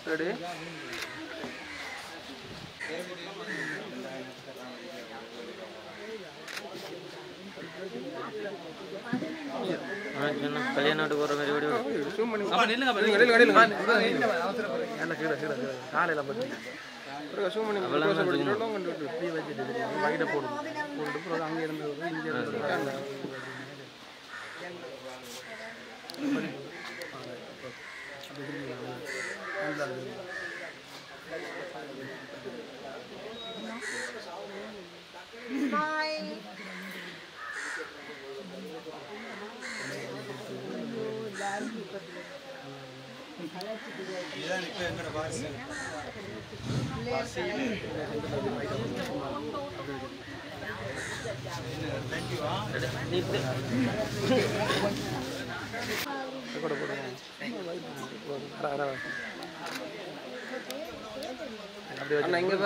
Ready? கல்யாணத்துக்கு போற மாதிரி ஓடி அப்ப நில்லுங்க நில்லுங்க நில்லுங்க காலையில பத்தி ஷூ பண்ணி கொண்டு போய் வச்சுட்டு வயிறை போடும் போட்டு அப்புறம் அங்கே இருந்து இங்கே இருந்து இதான் இப்போ எங்களோட வாரிசு இங்கே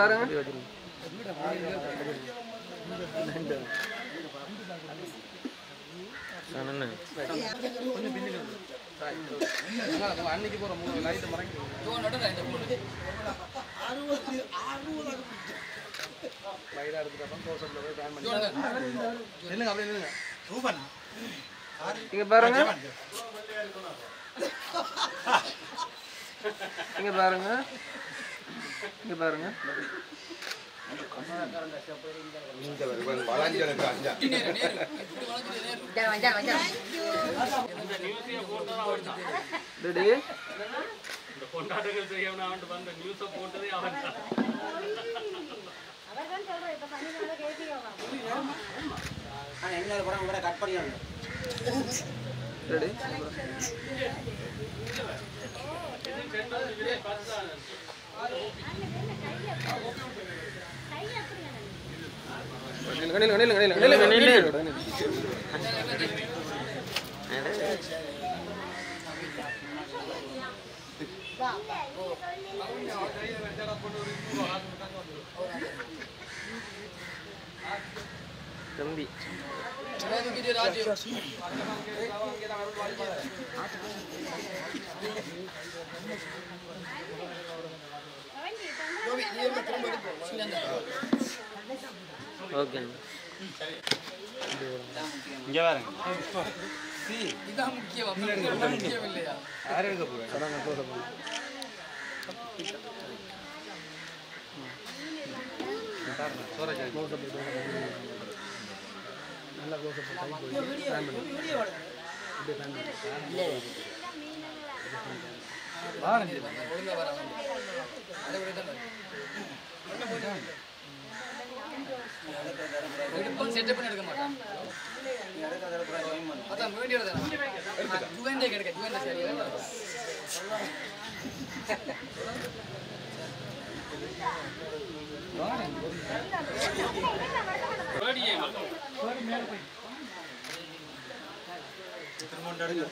பாருங்க அன்னைக்கு போற 3 லைட் மறங்கி லைட் எடுத்துட்டு கோசம்ல போய் பிளான் பண்ணி நில்லுங்க அப்படியே நில்லுங்க ரூபன் இங்க பாருங்க இங்க பாருங்க இங்க பாருங்க இந்த வருவன் பலாஞ்சலுக்கு அஞ்சா டேடி இந்த கொண்டாட்டங்கள் செய்யவன அவன் வந்த நியூஸ் போட்டதே அவன் அவர்தான் சொல்றேன் இப்ப சனினால கேட்டியோவா எங்கல படம் கூட கட் பண்ணியாங்க டேடி தம்பி ஓகே இங்க பாருங்க இதான் முக்கியம் முக்கியம் இல்லையா யார் எடுக்க போறேன் அதான் போட போறேன் பாருங்க சோரஜ் க்ளோஸ் அப் நல்ல க்ளோஸ் அப் டைப் வீடியோ இல்ல வாங்க ஒழுங்கா வர அத விட தான் செட்டப் பண்ணி எடுக்க மாட்டான் அதான் வீடியோ தான் யுவன்டே கிடைக்க யுவன்டே சரியா ஓடியே ஓடி மேல போய் திரும்ப எடுங்க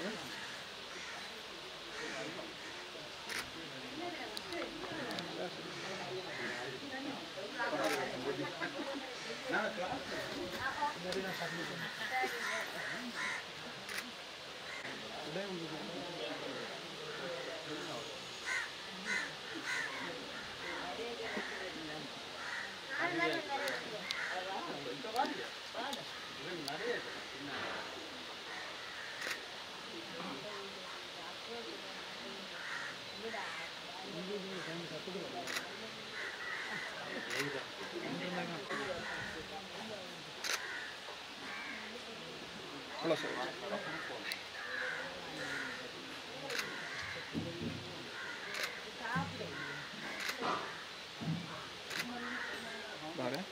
Vale.